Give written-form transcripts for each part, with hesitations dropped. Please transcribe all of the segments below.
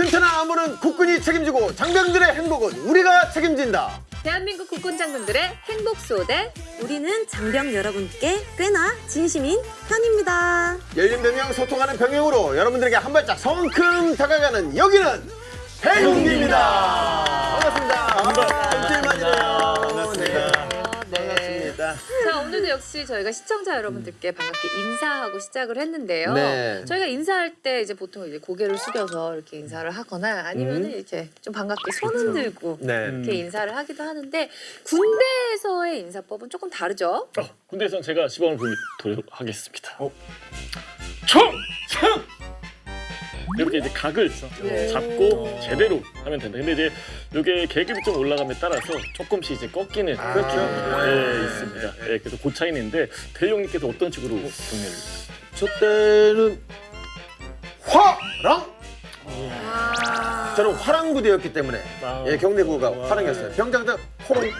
튼튼한 안무는 국군이 책임지고 장병들의 행복은 우리가 책임진다. 대한민국 국군 장병들의 행복 수호대. 우리는 장병 여러분께 꽤나 진심인 편입니다. 열린 병영 소통하는 병영으로 여러분들에게 한 발짝 성큼 다가가는 여기는 해군기입니다. 반갑습니다. 일주일 만이네요. 반갑습니다. 반갑습니다. 자, 오늘도 역시 저희가 시청자 여러분들께 반갑게 인사하고 시작을 했는데요. 네. 저희가 인사할 때 이제 보통 이제 고개를 숙여서 이렇게 인사를 하거나 아니면은 이렇게 좀 반갑게 손을 들고 네. 이렇게 인사를 하기도 하는데 군대에서의 인사법은 조금 다르죠? 군대에서는 제가 시범을 보이도록 하겠습니다. 청! 이렇게 이제 각을 잡고 제대로 하면 된다. 근데 이제 이게 계급이 좀 올라감에 따라서 조금씩 이제 꺾이는 그렇게 있습니다. 네, 그래서 그 차이는 있는데 대형님께서 어떤 식으로 경례를? 저 때는 화랑? 저는 화랑 부대였기 때문에 예, 경례구가 화랑이었어요. 병장들 호랑.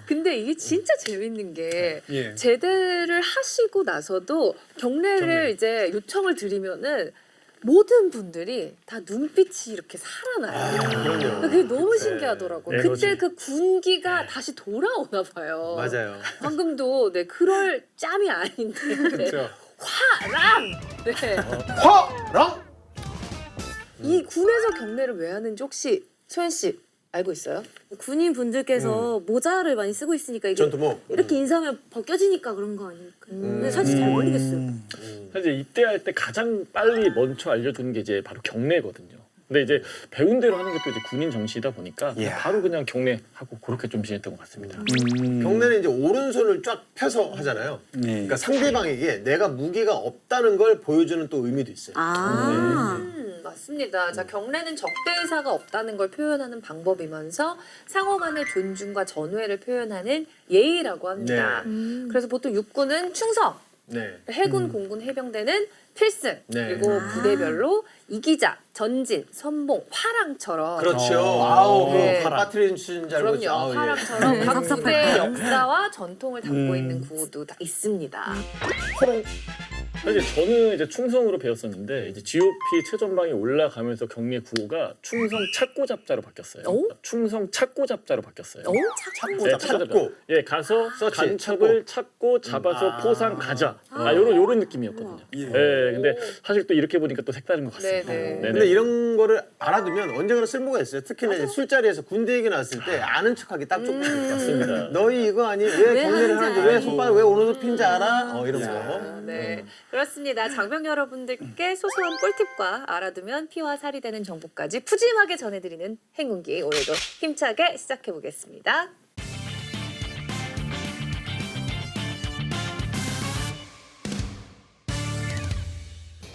근데 이게 진짜 재밌는 게 예. 제대를 하시고 나서도 경례를 이제 요청을 드리면은 모든 분들이 다 눈빛이 이렇게 살아나요. 그럼요. 그게 너무 신기하더라고요. 네, 그때 에너지. 그 군기가 다시 돌아오나 봐요. 맞아요. 방금도 네 그럴 짬이 아닌데 그렇죠. 화랑 네. 화랑? 이 군에서 경례를 왜 하는지 혹시 소연 씨 알고 있어요? 군인 분들께서 모자를 많이 쓰고 있으니까 이게 전투모. 이렇게 인사하면 벗겨지니까 그런 거 아닐까? 근데 사실 잘 모르겠어요. 사실 입대할 때 가장 빨리 먼저 알려주는 게 이제 바로 경례거든요. 근데 이제 배운 대로 하는 게 또 이제 군인 정시이다 보니까 예. 바로 그냥 경례하고 그렇게 좀 지냈던 것 같습니다. 경례는 이제 오른손을 쫙 펴서 하잖아요. 그러니까 상대방에게 내가 무기가 없다는 걸 보여주는 또 의미도 있어요. 맞습니다. 자, 경례는 적대 의사가 없다는 걸 표현하는 방법이면서 상호 간의 존중과 전우애를 표현하는 예의라고 합니다. 그래서 보통 육군은 충성, 네. 해군, 공군, 해병대는 필승, 네. 그리고 부대별로 이기자, 전진, 선봉, 화랑처럼 그렇죠. 아우, 네. 빠트린 수준 잘 그럼요. 보죠. 아우, 예. 화랑처럼 각 섭섭할 부대의 거야. 역사와 전통을 담고 있는 구호도 다 있습니다. 사실 저는 이제 충성으로 배웠었는데 이제 GOP 최전방에 올라가면서 경례 구호가 충성 찾고 잡자로 바뀌었어요. 오? 충성 찾고 잡자로 바뀌었어요. 오, 찾고, 네, 찾고. 찾고. 예, 가서 서치, 간첩을 찾고 잡아서 포상 가자. 요런 느낌이었거든요. 예. 근데 사실 또 이렇게 보니까 또 색다른 것 같습니다. 네네. 근데 이런 거를 알아두면 언젠가는 쓸모가 있어요. 특히나 이제 술자리에서 군대 얘기 나왔을 때 아는 척하기 딱 좋거든요. 맞습니다. 너희 이거 아니 왜 경례를 하는지 왜 손바닥 왜 오른손 핀지 알아? 이런 거. 네, 그렇습니다. 장병 여러분들께 소소한 꿀팁과 알아두면 피와 살이 되는 정보까지 푸짐하게 전해드리는 행운기 오늘도 힘차게 시작해 보겠습니다.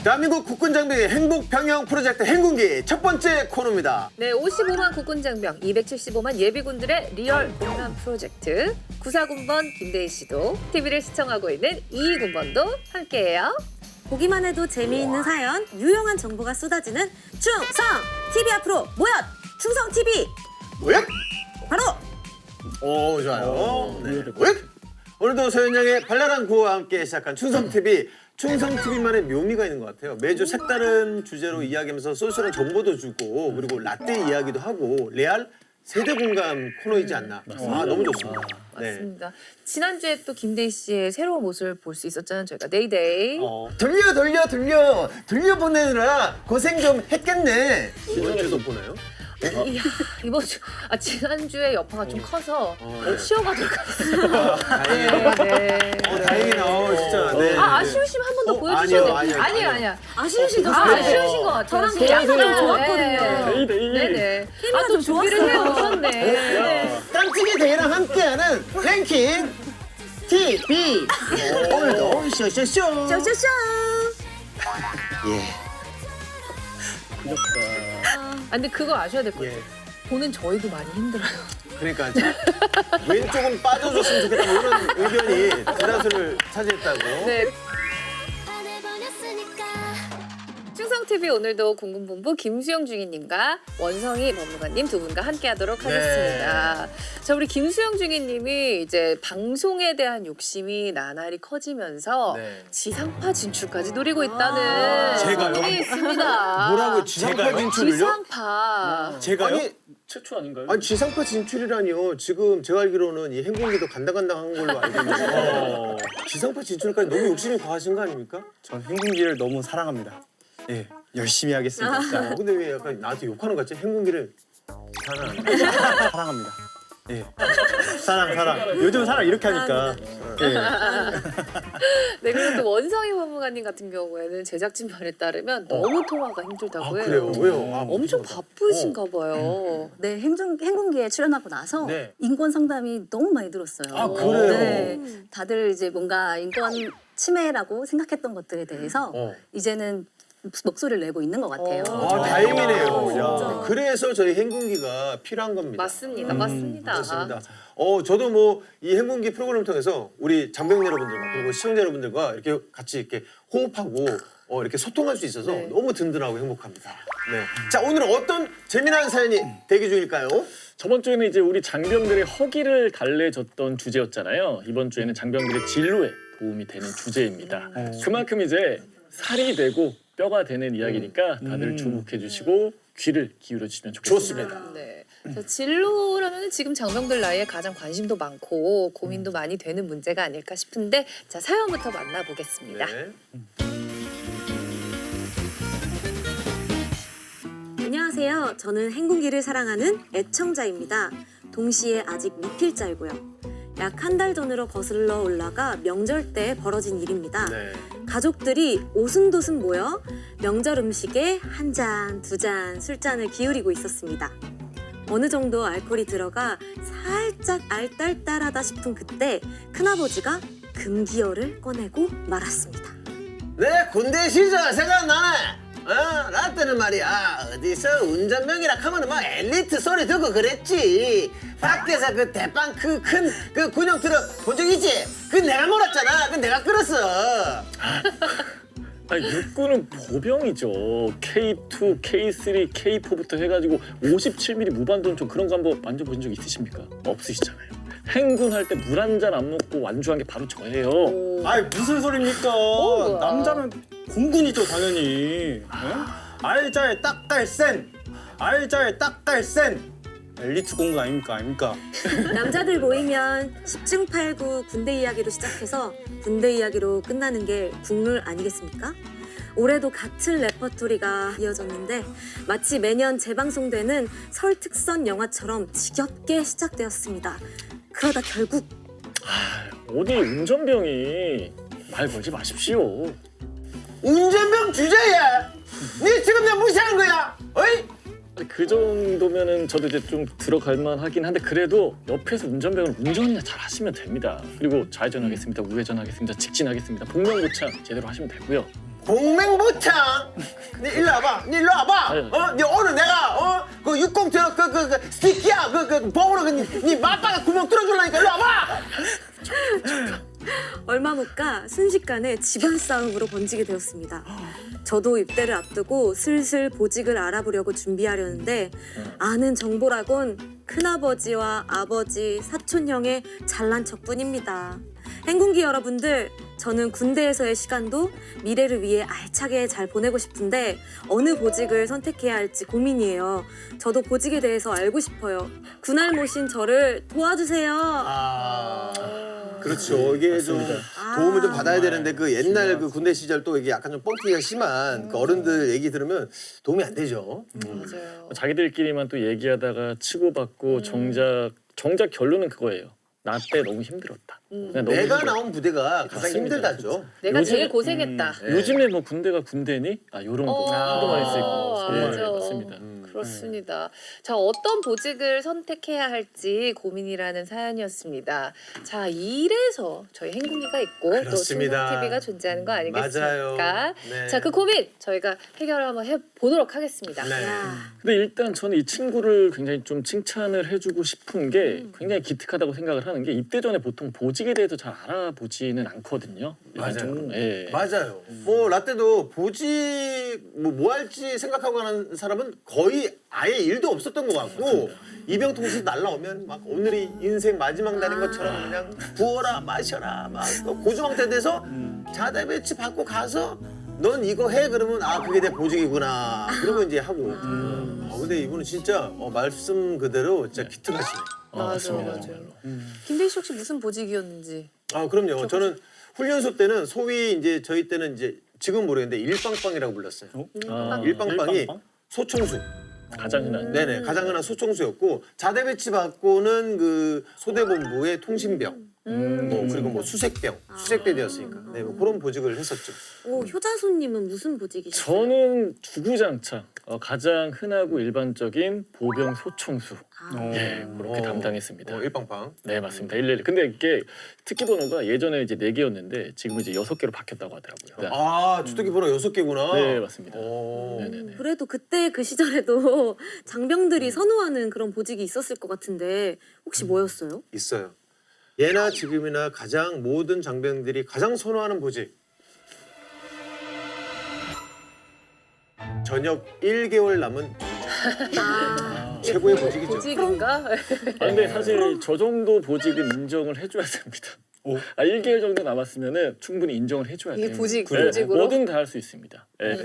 대한민국 국군 장병의 행복 병영 프로젝트 행군기 첫 번째 코너입니다. 네, 55만 국군 장병, 275만 예비군들의 리얼 공감 프로젝트. 94군번 김대희 씨도 TV를 시청하고 있는 22군번도 함께해요. 보기만 해도 재미있는 사연, 유용한 정보가 쏟아지는 충성 TV 앞으로 모여! 충성 TV 뭐야? 바로 오 좋아요. 네. 뭐야? 오늘도 소연 양의 발랄한 구호와 함께 시작한 충성 TV. 충성 TV만의 묘미가 있는 것 같아요. 매주 색다른 주제로 이야기하면서 쏠쏠한 정보도 주고 그리고 라떼 이야기도 하고 레알 세대 공감 코너이지 않나. 아 너무 좋습니다. 네. 맞습니다. 지난주에 또 김대희 씨의 새로운 모습을 볼 수 있었잖아요. 저희가 데이데이. 돌려 보내느라 고생 좀 했겠네. 이번 주도 보나요? 이야, 이번 주, 지난주에 여파가 좀 커서 쉬어가도록 하겠습니다. 다행이에요. 네. 다행이다. 진짜. 네. 아쉬우시면 한 번 더 보여주셔야 돼요. 아니요. 아쉬우신 거 아쉬우신 것 같아요. 저랑 진짜. 약간 좀 네. 좋았거든요. 데이데이. 네네. 케미가 또 좀 준비를 좋았어요. 해오셨네. 네. 깜찍이 대회랑 함께하는 랭킹 TV. 오늘도 쇼쇼쇼. 쇼쇼쇼 예. 근데 그거 아셔야 될 것 같아요. 예. 보는 저희도 많이 힘들어요. 그러니까 왼쪽은 빠져줬으면 좋겠다 뭐 이런 의견이 대다수를 차지했다고. 네. 충성 충성TV 오늘도 공군본부 김수영 중위님과 원성희 법무관님 두 분과 함께하도록 하겠습니다. 자, 우리 김수영 중위님이 이제 방송에 대한 욕심이 나날이 커지면서 네. 지상파 진출까지 노리고 있다는 제가요? 소문이 있습니다. 뭐라고 지상파 진출을요? 지상파. 제가요? 최초 아닌가요? 아니 지상파 진출이라니요. 지금 제가 알기로는 이 행궁기도 간당간당한 걸로 알고 있는데 지상파 진출까지 너무 욕심이 과하신 거 아닙니까? 전 행궁기를 너무 사랑합니다. 예, 열심히 하겠습니다. 근데 왜 약간 나한테 욕하는 것 같지? 행궁기를 사랑합니다. 예, 사랑. 요즘 사랑 이렇게 하니까. 예. 네, 그리고 또 원성희 법무관님 같은 경우에는 제작진 말에 따르면 너무 통화가 힘들다고 해요. 그래요? 왜요? 엄청 바쁘신가 봐요. 네, 행군기에 출연하고 나서 네. 인권 상담이 너무 많이 들었어요. 아, 그래요? 네, 다들 이제 뭔가 인권 침해라고 생각했던 것들에 대해서 이제는 목소리를 내고 있는 것 같아요. 아, 다행이네요. 진짜. 야, 그래서 저희 행궁기가 필요한 겁니다. 맞습니다. 맞습니다. 그렇습니다. 저도 뭐 이 행궁기 프로그램을 통해서 우리 장병 여러분들과 그리고 시청자 여러분들과 이렇게 같이 이렇게 호흡하고 이렇게 소통할 수 있어서 네. 너무 든든하고 행복합니다. 네. 자, 오늘은 어떤 재미난 사연이 대기 중일까요? 저번 주에는 이제 우리 장병들의 허기를 달래줬던 주제였잖아요. 이번 주에는 장병들의 진로에 도움이 되는 주제입니다. 그만큼 이제 살이 되고 뼈가 되는 이야기니까 다들 주목해 주시고 귀를 기울여 주시면 좋겠습니다. 좋습니다. 네. 자, 진로라면 지금 장병들 나이에 가장 관심도 많고 고민도 많이 되는 문제가 아닐까 싶은데 자, 사연부터 만나보겠습니다. 네. 안녕하세요. 저는 행군기를 사랑하는 애청자입니다. 동시에 아직 미필자이고요. 약 한 달 전으로 거슬러 올라가 명절 때 벌어진 일입니다. 네. 가족들이 오순도순 모여 명절 음식에 한 잔, 두 잔 술잔을 기울이고 있었습니다. 어느 정도 알코올이 들어가 살짝 알딸딸하다 싶은 그때 큰아버지가 금기어를 꺼내고 말았습니다. 내 군대 시절 생각나네. 나 때는 말이야 어디서 운전병이라 하면 막 엘리트 소리 듣고 그랬지. 밖에서 그 대빵 그 큰 그 군용 트럭 본 적 있지? 그 내가 몰았잖아. 그 내가 끌었어. 아니, 육군은 보병이죠. K2, K3, K4부터 해가지고 57mm 무반동총 그런 거 한번 만져보신 적 있으십니까? 없으시잖아요. 행군 할 때 물 한 잔 안 먹고 완주한 게 바로 저예요. 아이 무슨 소리입니까? 뭐야. 남자는 공군이죠 당연히. 예? 알자에 딱갈센, 알자에 딱갈센. 엘리트 공군 아닙니까? 남자들 모이면 10중 8구 군대 이야기로 시작해서 군대 이야기로 끝나는 게 국룰 아니겠습니까? 올해도 같은 레퍼토리가 이어졌는데 마치 매년 재방송되는 설 특선 영화처럼 지겹게 시작되었습니다. 그러다 결국 어디 운전병이 말 걸지 마십시오. 운전병 주제야. 네 지금 나 무시한 거야. 어이? 그 정도면은 저도 이제 좀 들어갈 만하긴 한데 그래도 옆에서 운전병은 운전이나 잘 하시면 됩니다. 그리고 좌회전하겠습니다, 우회전하겠습니다, 직진하겠습니다, 복면고창 제대로 하시면 되고요. 복맹보창. 네 일로 와봐. 네 일로 와봐. 네 오늘 내가 그 60 트럭 그 스티키야 그 봉으로 네 맞바닥 구멍 뚫어줄라니까 일로 와봐. 얼마 못 가 순식간에 집안 싸움으로 번지게 되었습니다. 저도 입대를 앞두고 슬슬 보직을 알아보려고 준비하려는데 아는 정보라곤 큰아버지와 아버지, 사촌형의 잘난 척뿐입니다. 행군기 여러분들, 저는 군대에서의 시간도 미래를 위해 알차게 잘 보내고 싶은데 어느 보직을 선택해야 할지 고민이에요. 저도 보직에 대해서 알고 싶어요. 군알 모신 저를 도와주세요. 그렇죠. 이게 좀 도움을 좀 받아야 되는데 그 옛날 그 군대 시절 또 이게 약간 좀 뻥튀기가 심한 그 어른들 얘기 들으면 도움이 안 되죠. 맞아요. 자기들끼리만 또 얘기하다가 치고받고 정작 결론은 그거예요. 나 때 너무 힘들었다. 그냥 너무 내가 힘들었다. 나온 부대가 가장 맞습니다. 힘들다죠. 내가 요즘- 제일 고생했다. 요즘에 뭐 군대가 군대니? 요런 거 하도 많이 쓰고. 맞아. 맞습니다. 그렇습니다. 자, 어떤 보직을 선택해야 할지 고민이라는 사연이었습니다. 자, 이래서 저희 행군이가 있고 또 그렇습니다. 충성TV가 존재하는 거 아니겠습니까? 맞아요. 네. 자, 그 고민 저희가 해결을 한번 해보도록 하겠습니다. 네. 근데 일단 저는 이 친구를 굉장히 좀 칭찬을 해주고 싶은 게 굉장히 기특하다고 생각을 하는 게 입대 전에 보통 보직에 대해서 잘 알아보지는 않거든요. 맞아요. 예. 맞아요. 뭐 라떼도 보직 뭐 할지 생각하고 가는 사람은 거의 아예 일도 없었던 것 같고 이병통수 날라오면 막 오늘이 인생 마지막 날인 것처럼 그냥 부어라 마셔라 막 고주망태 돼서 자대 배치 받고 가서 넌 이거 해 그러면 아 그게 내 보직이구나 그러고 이제 하고. 근데 이분은 진짜 말씀 그대로 진짜 기특하시네. 맞아요. 김대희 씨 혹시 무슨 보직이었는지? 아 그럼요. 저는 훈련소 때는 소위 이제 저희 때는 이제 지금 모르겠는데 일빵빵이라고 불렀어요. 일빵빵이 소총수. 가장 흔한. 네네 가장 흔한 소총수였고 자대 배치 받고는 그 소대본부의 통신병 뭐 그리고 뭐 수색대 되었으니까 네, 뭐 그런 보직을 했었죠. 오, 효자손님은 무슨 보직이셨어요? 저는 주구장창 가장 흔하고 일반적인 보병 소총수. 예, 그렇게 담당했습니다. 일빵빵. 네, 맞습니다. 111. 근데 이게 특기 번호가 예전에 이제 4개였는데 지금 이제 6개로 바뀌었다고 하더라고요. 아 주특기 번호 6개구나. 네, 맞습니다. 네네네. 그래도 그때 그 시절에도 장병들이 선호하는 그런 보직이 있었을 것 같은데 혹시 뭐였어요? 있어요. 예나 지금이나 가장 모든 장병들이 가장 선호하는 보직. 전역 1개월 남은 최고의 보직이죠. 보직인가? 아, 근데 사실 저 정도 보직은 인정을 해줘야 됩니다. 1개월 정도 남았으면은 충분히 인정을 해줘야 돼요. 이게 보직, 네, 보직으로? 뭐든 다 할 수 있습니다. 네.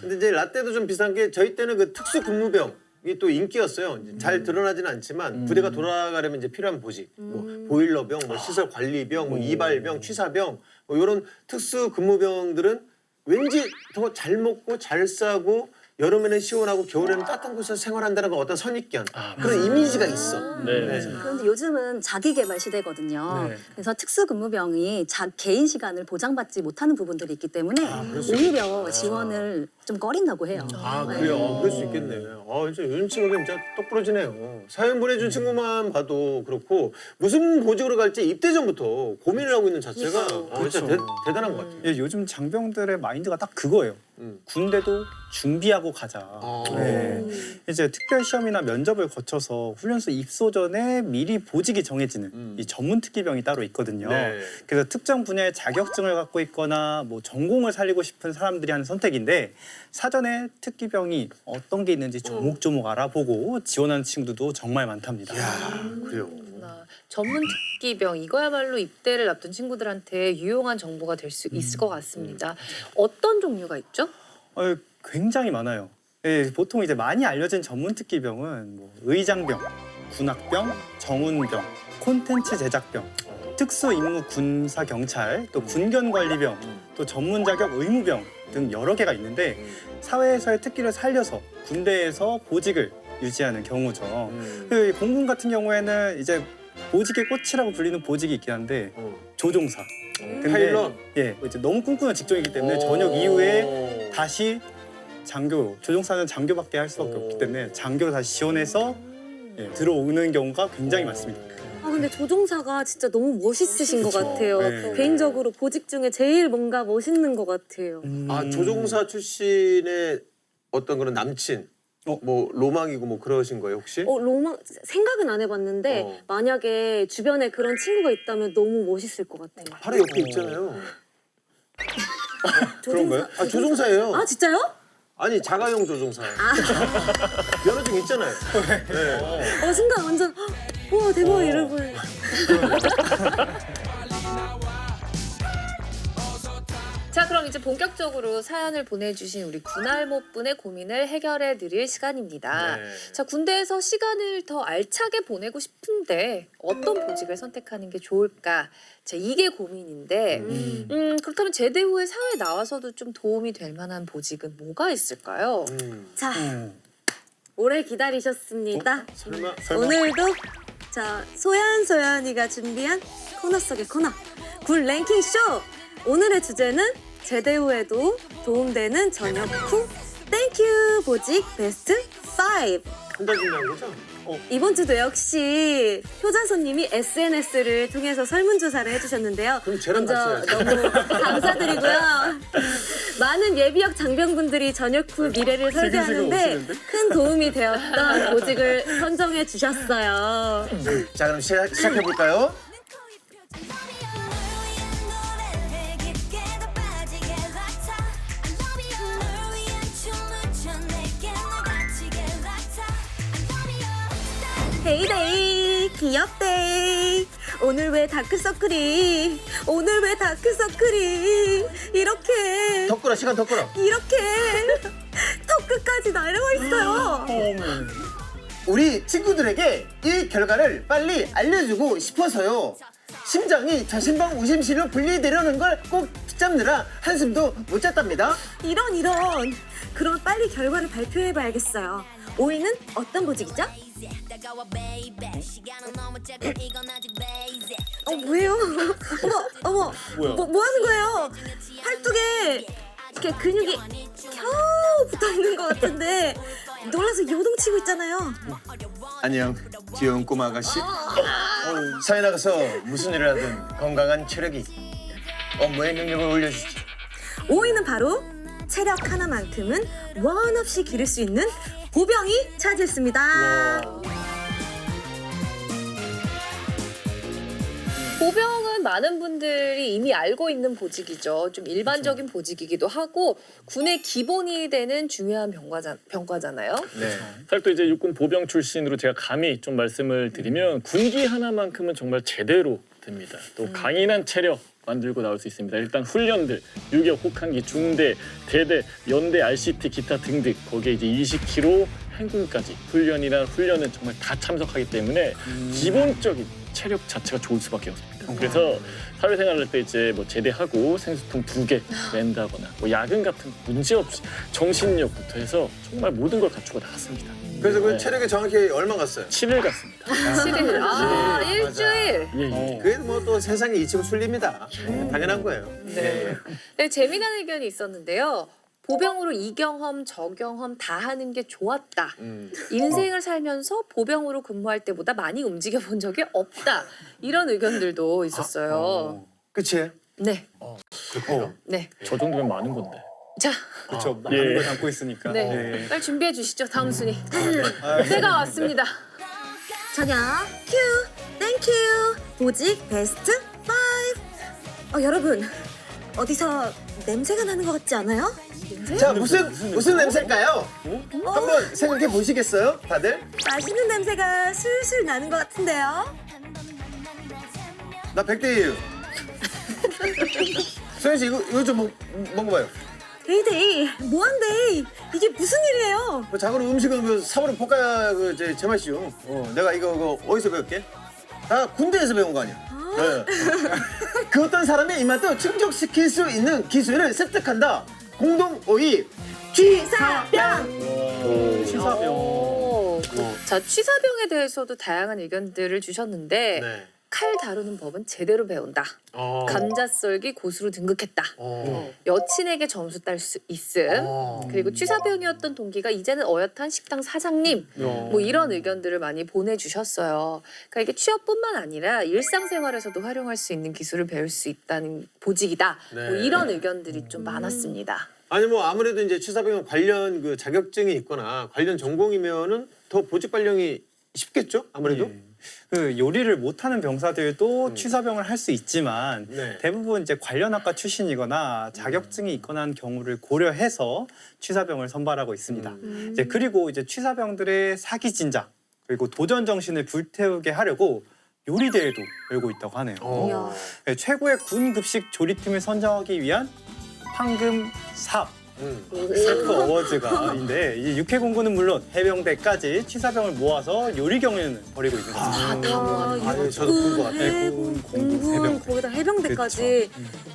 근데 이제 라떼도 좀 비슷한 게 저희 때는 그 특수 근무병 이게 또 인기였어요. 이제 잘 드러나지는 않지만 부대가 돌아가려면 이제 필요한 보직, 뭐 보일러병, 뭐 시설 관리병, 뭐 이발병, 취사병, 뭐 이런 특수 근무병들은 왠지 더 잘 먹고 잘 싸고 여름에는 시원하고 겨울에는 따뜻한 곳에서 생활한다는 건 어떤 선입견 그런 이미지가 있어. 네. 그런데 요즘은 자기 개발 시대거든요. 네. 그래서 특수근무병이 개인 시간을 보장받지 못하는 부분들이 있기 때문에 오히려 지원을 좀 꺼린다고 해요. 아 그래요. 그럴 수 있겠네. 진짜 요즘 친구들 진짜 똑부러지네요. 사연 보내준 친구만 봐도 그렇고 무슨 보직으로 갈지 입대 전부터 고민을 하고 있는 자체가 진짜 대단한 것 같아요. 예, 요즘 장병들의 마인드가 딱 그거예요. 군대도 준비하고 가자. 네. 이제 특별 시험이나 면접을 거쳐서 훈련소 입소 전에 미리 보직이 정해지는 이 전문 특기병이 따로 있거든요. 네. 그래서 특정 분야의 자격증을 갖고 있거나 뭐 전공을 살리고 싶은 사람들이 하는 선택인데 사전에 특기병이 어떤 게 있는지 조목조목 알아보고 지원하는 친구들도 정말 많답니다. 그래요. 전문 특기병 이거야말로 입대를 앞둔 친구들한테 유용한 정보가 될 수 있을 것 같습니다. 어떤 종류가 있죠? 굉장히 많아요. 예, 보통 이제 많이 알려진 전문 특기병은 뭐 의장병, 군악병, 정운병, 콘텐츠 제작병, 특수임무 군사 경찰, 또 군견관리병, 또 전문 자격 의무병 등 여러 개가 있는데 사회에서의 특기를 살려서 군대에서 보직을 유지하는 경우죠. 그 공군 같은 경우에는 이제 보직의 꽃이라고 불리는 보직이 있긴 한데 조종사. 근데 파일럿? 예, 이제 너무 꿈꾸는 직종이기 때문에 전역 이후에 다시 장교, 조종사는 장교밖에 할 수밖에 없기 때문에 장교 다시 지원해서 들어오는 경우가 굉장히 많습니다. 근데 조종사가 진짜 너무 멋있으신 것 같아요. 네. 개인적으로 보직 중에 제일 뭔가 멋있는 것 같아요. 조종사 출신의 어떤 그런 남친 뭐 로망이고 뭐 그러신 거예요 혹시? 로망 생각은 안 해봤는데 만약에 주변에 그런 친구가 있다면 너무 멋있을 것 같아요. 바로 옆에 있잖아요. 그런가요? 조종사예요. 아 진짜요? 아니 자가용 조종사. 면허증 있잖아요. 네. 순간 완전 우와 대박 이러고. 자, 그럼 이제 본격적으로 사연을 보내주신 우리 군알못분의 고민을 해결해 드릴 시간입니다. 네. 자, 군대에서 시간을 더 알차게 보내고 싶은데 어떤 보직을 선택하는 게 좋을까? 자, 이게 고민인데 그렇다면 제대 후에 사회에 나와서도 좀 도움이 될 만한 보직은 뭐가 있을까요? 자 오래 기다리셨습니다. 설마? 오늘도 자 소연이가 준비한 코너 속의 코너 군 랭킹 쇼. 오늘의 주제는 제대 후에도 도움되는 전역 후 땡큐 보직 베스트 5. 한 달 준비한 거죠? 이번 주도 역시 효자손님이 SNS를 통해서 설문조사를 해주셨는데요. 그럼 쟤랑 먼저 같이 너무 감사드리고요. 많은 예비역 장병분들이 전역 후 미래를 설계하는데 큰 도움이 되었던 보직을 선정해 주셨어요. 자, 그럼 시작해볼까요? 헤이데이 귀엽데이 오늘 왜 다크서클이 이렇게 더 끌어, 시간 더 끌어. 이렇게 턱 끝까지 날아와 있어요. 우리 친구들에게 이 결과를 빨리 알려주고 싶어서요. 심장이 저심방 우심실로 분리되려는 걸 꼭 붙잡느라 한숨도 못 잤답니다. 이런 그럼 빨리 결과를 발표해봐야겠어요. 5위는 어떤 보직이죠? 뭐예요? 어머 뭐 하는 거예요? 팔뚝에 이렇게 근육이 겨우 붙어 있는 것 같은데 놀라서 요동치고 있잖아요. 안녕, 귀여운 꼬마 아가씨. 사회 나가서 무슨 일을 하든 건강한 체력이 업무의 능력을 올려주지. 5위는 바로 체력 하나만큼은 원 없이 기를 수 있는 보병이 차지했습니다. 보병은 많은 분들이 이미 알고 있는 보직이죠. 좀 일반적인 보직이기도 하고 군의 기본이 되는 중요한 병과잖아요. 네. 사실 또 이제 육군 보병 출신으로 제가 감히 좀 말씀을 드리면 군기 하나만큼은 정말 제대로 됩니다. 또 강인한 체력 만들고 나올 수 있습니다. 일단 훈련들, 유격, 혹한기, 중대, 대대, 연대, RCT, 기타 등등 거기에 이제 20km 행군까지 훈련은 정말 다 참석하기 때문에 기본적인 체력 자체가 좋을 수밖에 없습니다. 그래서 사회생활을 할 때 이제 뭐 제대하고 생수통 2개 낸다거나 뭐 야근 같은 문제 없이 정신력부터 해서 정말 모든 걸 갖추고 나갔습니다. 그래서 그 네. 체력이 정확히 얼마 갔어요? 7일 갔습니다. 7일. 일주일. 예. 그게 뭐 또 세상에 이치고 술립니다. 당연한 거예요. 네. 네, 재미난 의견이 있었는데요. 보병으로 이 경험 저 경험 다 하는 게 좋았다. 인생을 살면서 보병으로 근무할 때보다 많이 움직여 본 적이 없다. 이런 의견들도 있었어요. 그치? 네. 그렇군요. 네. 저 정도면 많은 건데. 자, 그렇죠. 예. 많은 걸 담고 있으니까. 네. 빨리 준비해 주시죠. 다음 순위. 때가 왔습니다. 저녁 큐 땡큐 보직 베스트 5. 여러분 어디서 냄새가 나는 것 같지 않아요? 자, 무슨 냄새일까요? 한번 생각해 보시겠어요, 다들? 맛있는 냄새가 슬슬 나는 것 같은데요. 나 100대예요. 소연 씨 이거 좀 먹어봐요. 데이데이 뭐한데 이게 무슨 일이에요? 뭐 작은 음식은 그 사부로 볶아야 그 제맛이요. 내가 이거 어디서 배웠게? 다 군대에서 배운 거 아니야. 네. 그 어떤 사람의 입맛도 충족시킬 수 있는 기술을 습득한다. 공동 5위 취사병. 취사병. 오. 자, 취사병에 대해서도 다양한 의견들을 주셨는데 네. 칼 다루는 법은 제대로 배운다. 감자 썰기 고수로 등극했다. 여친에게 점수 딸 수 있음. 그리고 취사병이었던 동기가 이제는 어엿한 식당 사장님. 뭐 이런 의견들을 많이 보내주셨어요. 그러니까 이게 취업뿐만 아니라 일상생활에서도 활용할 수 있는 기술을 배울 수 있다는 보직이다. 뭐 네. 이런 의견들이 좀 많았습니다. 아니 뭐 아무래도 이제 취사병 관련 그 자격증이 있거나 관련 전공이면은 더 보직 발령이 쉽겠죠? 아무래도. 예. 그 요리를 못하는 병사들도 취사병을 할 수 있지만 네. 대부분 이제 관련 학과 출신이거나 자격증이 있거나 한 경우를 고려해서 취사병을 선발하고 있습니다. 이제 그리고 이제 취사병들의 사기 진작 그리고 도전 정신을 불태우게 하려고 요리 대회도 열고 있다고 하네요. 네, 최고의 군 급식 조리팀을 선정하기 위한 황금 삽 샤크 어워즈가인데 이 육해공군은 물론 해병대까지 취사병을 모아서 요리 경연을 벌이고 있는 거죠. 아니, 저도 본 것 같아요. 해군, 공군, 공군, 해병대. 거기다 해병대까지.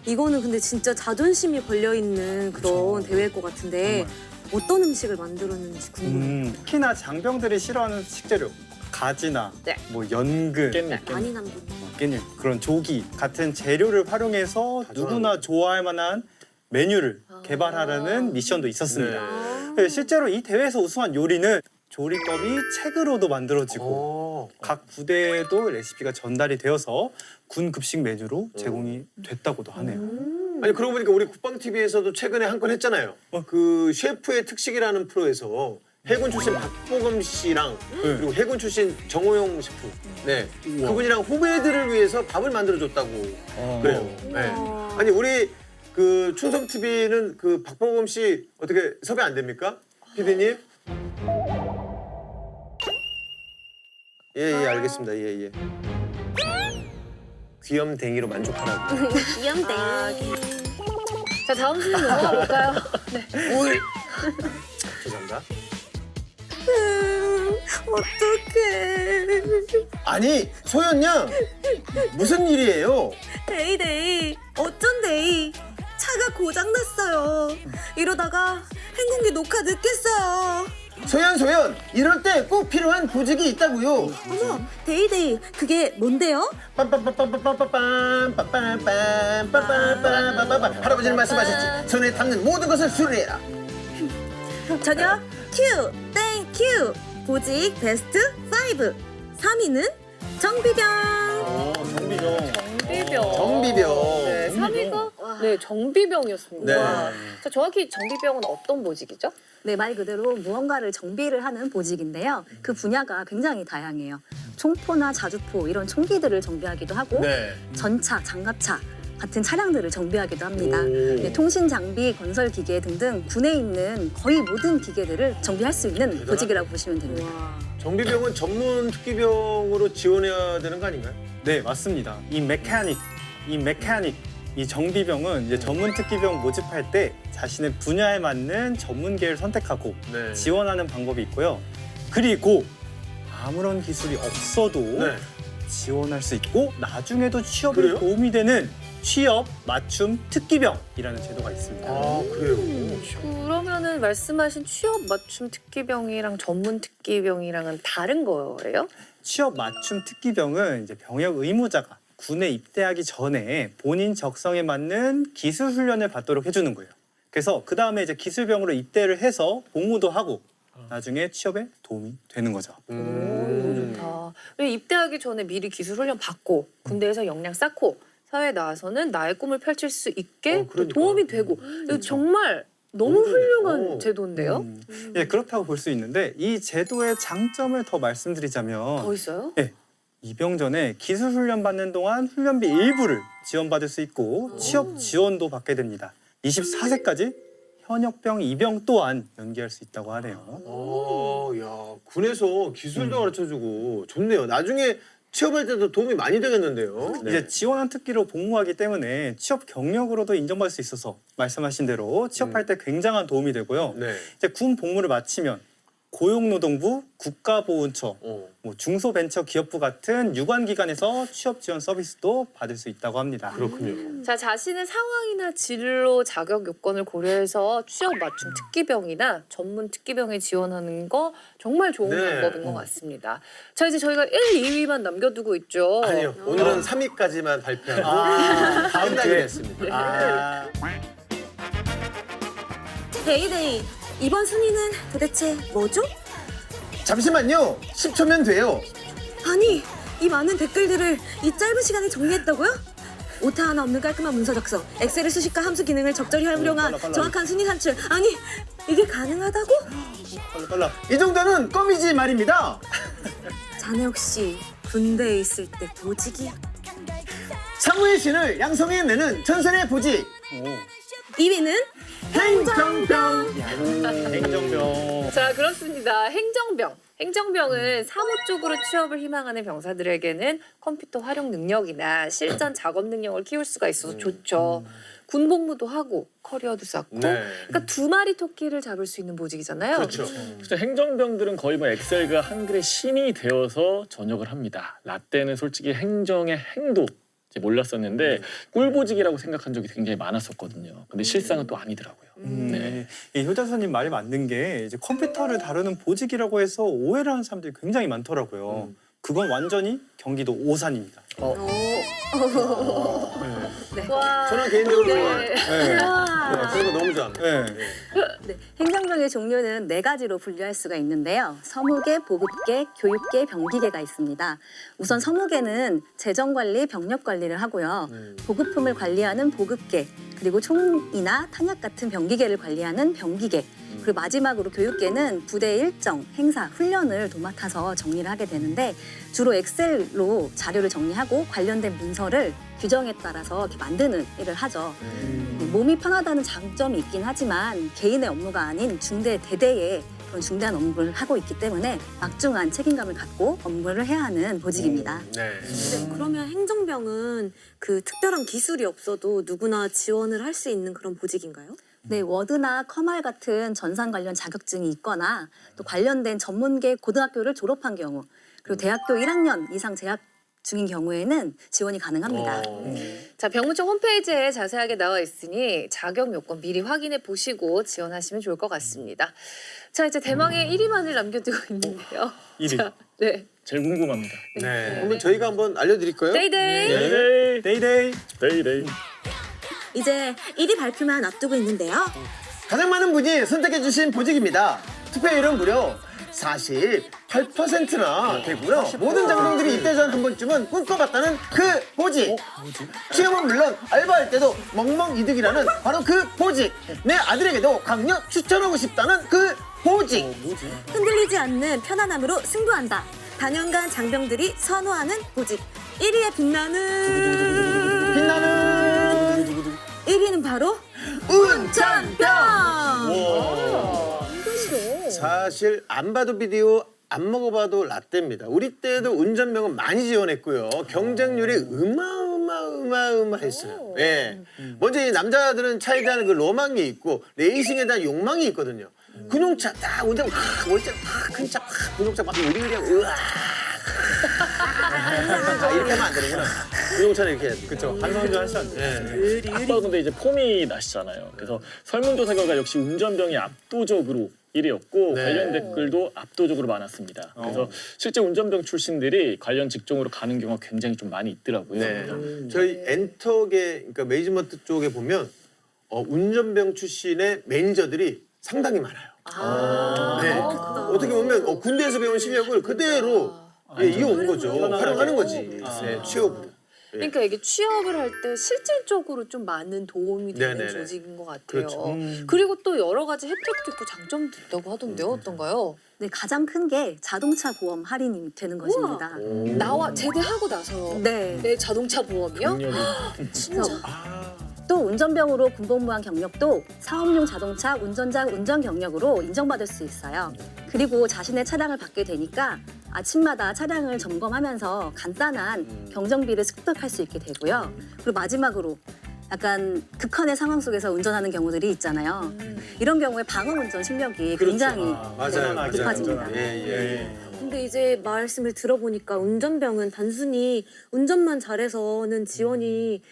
이거는 근데 진짜 자존심이 걸려 있는 그런 대회일 것 같은데 어떤 음식을 만들었는지 궁금해요. 특히나 장병들이 싫어하는 식재료 가지나 네. 뭐 연근, 깻잎. 많이 남긴. 깻잎 그런 조기 같은 재료를 활용해서 누구나 좋아할 만한 메뉴를 개발하라는 미션도 있었습니다. 네, 실제로 이 대회에서 우승한 요리는 조리법이 책으로도 만들어지고 오. 각 부대에도 레시피가 전달이 되어서 군 급식 메뉴로 제공이 됐다고도 하네요. 아니 그러고 보니까 우리 국방TV에서도 최근에 한 건 했잖아요. 그 셰프의 특식이라는 프로에서 해군 출신 박보검 씨랑 그리고 해군 출신 정호영 셰프, 네 그분이랑 후배들을 위해서 밥을 만들어줬다고 그래요. 네. 아니 우리 그 충성 TV는 그 박보검 씨 어떻게 섭외 안 됩니까, PD님? 예예 알겠습니다. 예예. 귀염댕이로 만족하라고. 자 다음 순위 넘어가 볼까요? 울. 죄송합니다. 어떡해. 아니 소연 양 무슨 일이에요? 데이데이 어쩐데이 차가 고장났어요. 이러다가 행군기 녹화 늦겠어요. 소연 이럴 때 꼭 필요한 보직이 있다고요. 어머 데이데이 그게 뭔데요? 할아버지는 말씀하셨지. 손에 담는 모든 것을 수리해라. 저녁 큐 땡큐 보직 베스트 5 3위는 정비병. 정비병. 정비병. 네, 3위가 네, 정비병이었습니다. 네. 자, 정확히 정비병은 어떤 보직이죠? 네, 말 그대로 무언가를 정비를 하는 보직인데요. 그 분야가 굉장히 다양해요. 총포나 자주포 이런 총기들을 정비하기도 하고 네. 전차, 장갑차 같은 차량들을 정비하기도 합니다. 오. 네, 통신 장비, 건설 기계 등등 군에 있는 거의 모든 기계들을 정비할 수 있는 보직이라고 보시면 됩니다. 정비병은 전문 특기병으로 지원해야 되는 거 아닌가요? 네, 맞습니다. 이 정비병은 이제 전문 특기병 모집할 때 자신의 분야에 맞는 전문계를 선택하고 네. 지원하는 방법이 있고요. 그리고 아무런 기술이 없어도 네. 지원할 수 있고 나중에도 취업에 그래요? 도움이 되는 취업 맞춤 특기병이라는 제도가 있습니다. 아 그래요. 그러면은 말씀하신 취업 맞춤 특기병이랑 전문 특기병이랑은 다른 거예요? 취업 맞춤 특기병은 이제 병역 의무자가 군에 입대하기 전에 본인 적성에 맞는 기술 훈련을 받도록 해주는 거예요. 그래서 그 다음에 이제 기술병으로 입대를 해서 복무도 하고 나중에 취업에 도움이 되는 거죠. 좋다. 왜 입대하기 전에 미리 기술 훈련 받고 군대에서 역량 쌓고 사회에 나와서는 나의 꿈을 펼칠 수 있게 또 그러니까. 도움이 되고 이거 정말 너무 훌륭한 제도인데요? 예, 그렇다고 볼 수 있는데 이 제도의 장점을 더 말씀드리자면 더 있어요? 입영 전에 기술 훈련 받는 동안 훈련비 일부를 지원받을 수 있고 취업 지원도 받게 됩니다. 24세까지 현역병 입영 또한 연기할 수 있다고 하네요. 야 군에서 기술도 가르쳐주고 좋네요. 나중에 취업할 때도 도움이 많이 되겠는데요. 이제 지원한 특기로 복무하기 때문에 취업 경력으로도 인정받을 수 있어서 말씀하신 대로 취업할 때 굉장한 도움이 되고요. 네. 이제 군 복무를 마치면 고용노동부, 국가보훈처, 어. 뭐 중소벤처기업부 같은 유관기관에서 취업 지원 서비스도 받을 수 있다고 합니다. 그렇군요. 자, 자신의 상황이나 진로 자격 요건을 고려해서 취업 맞춤 특기병이나 전문 특기병에 지원하는 거 정말 좋은 네. 방법인 것 같습니다. 자, 이제 저희가 1, 2위만 남겨두고 있죠. 아니요 오늘은 3위까지만 발표하고 다음 끝나게 주에. 됐습니다. 아, 데이데이 이번 순위는 도대체 뭐죠? 잠시만요. 10초면 돼요. 아니 이 많은 댓글들을 이 짧은 시간에 정리했다고요? 오타 하나 없는 깔끔한 문서 작성, 엑셀의 수식과 함수 기능을 적절히 활용한 빨라. 정확한 순위 산출. 아니 이게 가능하다고? 빨라. 이 정도는 껌이지 말입니다. 자네 혹시 군대에 있을 때 보직이? 사무의 신을 양성해내는 전선의 보직. 2위는 행정병. 행정병. 자, 그렇습니다. 행정병. 행정병은 사무 쪽으로 취업을 희망하는 병사들에게는 컴퓨터 활용 능력이나 실전 작업 능력을 키울 수가 있어서 좋죠. 군 복무도 하고 커리어도 쌓고. 네. 그러니까 두 마리 토끼를 잡을 수 있는 보직이잖아요. 그렇죠. 그래서 행정병들은 거의 뭐 엑셀과 한글의 신이 되어서 전역을 합니다. 라떼는 솔직히 행정의 행도 이제 몰랐었는데 꿀보직이라고 생각한 적이 굉장히 많았었거든요. 근데 실상은 또 아니더라고요. 네. 이 효자선님 말이 맞는 게 이제 컴퓨터를 다루는 보직이라고 해서 오해를 하는 사람들이 굉장히 많더라고요. 그건 완전히 경기도 오산입니다. 와. 저는 개인적으로 네. 그런 거 너무 좋아합니다. 네. 네, 행정병의 종류는 4가지로 분류할 수가 있는데요. 서무계, 보급계, 교육계, 병기계가 있습니다. 우선 서무계는 재정관리, 병력관리를 하고요. 보급품을 관리하는 보급계, 그리고 총이나 탄약 같은 병기계를 관리하는 병기계, 그리고 마지막으로 교육계는 부대 일정, 행사, 훈련을 도맡아서 정리를 하게 되는데 주로 엑셀로 자료를 정리하고 관련된 문서를 규정에 따라서 이렇게 만드는 일을 하죠. 몸이 편하다는 장점이 있긴 하지만 개인의 업무가 아닌 중대 대대의 그런 중대한 업무를 하고 있기 때문에 막중한 책임감을 갖고 업무를 해야 하는 보직입니다. 네. 근데 그러면 행정병은 그 특별한 기술이 없어도 누구나 지원을 할 수 있는 그런 보직인가요? 네, 워드나 커말 같은 전산 관련 자격증이 있거나 또 관련된 전문계 고등학교를 졸업한 경우 그리고 대학교 1학년 이상 재학 중인 경우에는 지원이 가능합니다. 자, 병무청 홈페이지에 자세하게 나와 있으니 자격 요건 미리 확인해 보시고 지원하시면 좋을 것 같습니다. 자, 이제 대망의 1위만을 남겨두고 있는데요. 1위. 자, 네. 제일 궁금합니다. 네. 그러면 저희가 한번 알려드릴까요? 데이데이. 데이데이. 데이데이. 데이데이. 이제 1위 발표만 앞두고 있는데요. 가장 많은 분이 선택해주신 보직입니다. 투표율은 무려 48%나 되고요. 모든 장병들이 입대 전 한 번쯤은 꿈꿔봤다는 그 보직. 시험은 물론 알바할 때도 멍멍 이득이라는 바로 그 보직. 내 아들에게도 강력 추천하고 싶다는 그 보직. 흔들리지 않는 편안함으로 승부한다. 단연간 장병들이 선호하는 보직. 1위에 빛나는 빛나는 1위는 바로 운전병. 아, 사실 안 봐도 비디오 안 먹어봐도 라떼입니다. 우리 때도 운전병은 많이 지원했고요. 경쟁률이 어마어마했어요. 예. 먼저 이 남자들은 차에 대한 그 로망이 있고 레이싱에 대한 욕망이 있거든요. 군용차 딱 운전 월차 큰차 군용차 막 우리랑 으아 이렇게 하면 안 되는구나. 군용차는 이렇게 해야 돼. 그렇죠. 한번도 할수 안 돼요. 아빠 근데 이제 폼이 나시잖아요. 그래서 설문조사 결과 역시 운전병이 압도적으로 1위였고 네. 관련 댓글도 압도적으로 많았습니다. 그래서 실제 운전병 출신들이 관련 직종으로 가는 경우가 굉장히 좀 많이 있더라고요. 네. 저희 엔터계 그러니까 매니지먼트 쪽에 보면 운전병 출신의 매니저들이 상당히 많아요. 네. 어떻게 보면 군대에서 배운 실력을 그대로 이어온 거죠. 활용하는 거지. 네, 취업으로. 그러니까 이게 취업을 할 때 실질적으로 좀 많은 도움이 되는 네네네. 조직인 것 같아요. 그렇죠. 그리고 또 여러 가지 혜택도 있고 장점도 있다고 하던데요. 어떤가요? 네, 가장 큰 게 자동차 보험 할인이 되는 것입니다. 나와 제대하고 나서 네. 내 자동차 보험이요? 진짜? 또 운전병으로 군복무한 경력도 사업용 자동차 운전자 운전 경력으로 인정받을 수 있어요. 그리고 자신의 차량을 받게 되니까 아침마다 차량을 점검하면서 간단한 경정비를 습득할 수 있게 되고요. 그리고 마지막으로 약간 극한의 상황 속에서 운전하는 경우들이 있잖아요. 이런 경우에 방어 운전 실력이 굉장히 맞아요. 높아집니다. 예. 근데 이제 말씀을 들어보니까 운전병은 단순히 운전만 잘해서는 지원이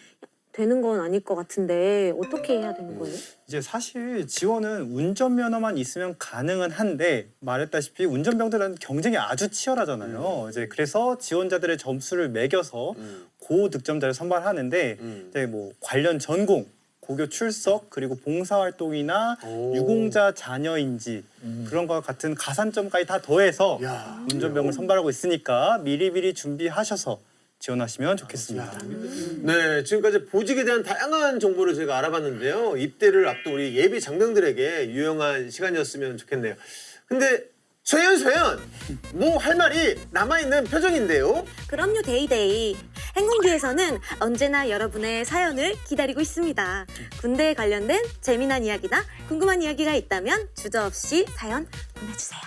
되는 건 아닐 것 같은데 어떻게 해야 되는 거예요? 이제 사실 지원은 운전면허만 있으면 가능은 한데 말했다시피 운전병들은 경쟁이 아주 치열하잖아요. 이제 그래서 지원자들의 점수를 매겨서 고득점자를 선발하는데 이제 뭐 관련 전공, 고교 출석 그리고 봉사활동이나 유공자 자녀인지 그런 것 같은 가산점까지 다 더해서 운전병을 선발하고 있으니까 미리미리 준비하셔서 지원하시면 좋겠습니다. 네, 지금까지 보직에 대한 다양한 정보를 저희가 알아봤는데요. 입대를 앞둔 우리 예비 장병들에게 유용한 시간이었으면 좋겠네요. 근데 소연 뭐 할 말이 남아있는 표정인데요. 그럼요, 데이데이. 행군기에서는 언제나 여러분의 사연을 기다리고 있습니다. 군대에 관련된 재미난 이야기나 궁금한 이야기가 있다면 주저없이 사연 보내주세요.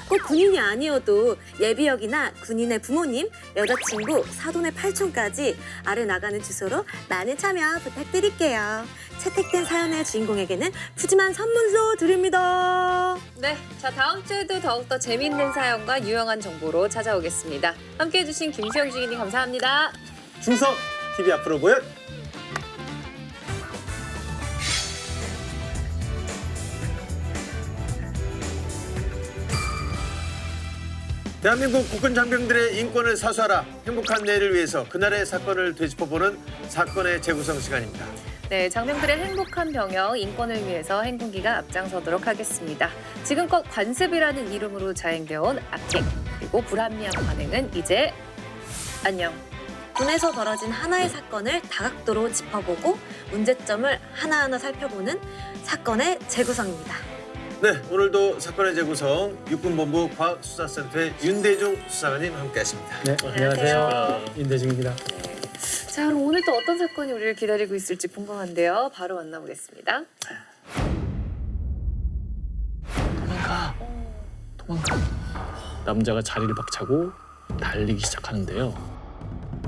꼭 군인이 아니어도 예비역이나 군인의 부모님, 여자친구, 사돈의 팔촌까지 아래 나가는 주소로 많은 참여 부탁드릴게요. 채택된 사연의 주인공에게는 푸짐한 선물도 드립니다. 네, 자 다음 주에도 더욱더 재미있는 사연과 유용한 정보로 찾아오겠습니다. 함께해 주신 김수영 주인님 감사합니다. 충성 TV 앞으로 보여 대한민국 국군 장병들의 인권을 사수하라. 행복한 내일을 위해서 그날의 사건을 되짚어보는 사건의 재구성 시간입니다. 네, 장병들의 행복한 병영, 인권을 위해서 행군기가 앞장서도록 하겠습니다. 지금껏 관습이라는 이름으로 자행되어 온 악행, 그리고 불합리한 관행은 이제 안녕. 군에서 벌어진 하나의 사건을 다각도로 짚어보고 문제점을 하나하나 살펴보는 사건의 재구성입니다. 네, 오늘도 사건의 재구성 육군본부 과학수사센터의 윤대중 수사관님 함께하십니다. 네, 안녕하세요. 윤대중입니다. 자, 그럼 오늘 또 어떤 사건이 우리를 기다리고 있을지 궁금한데요. 바로 만나보겠습니다. 도망가. 남자가 자리를 박차고 달리기 시작하는데요.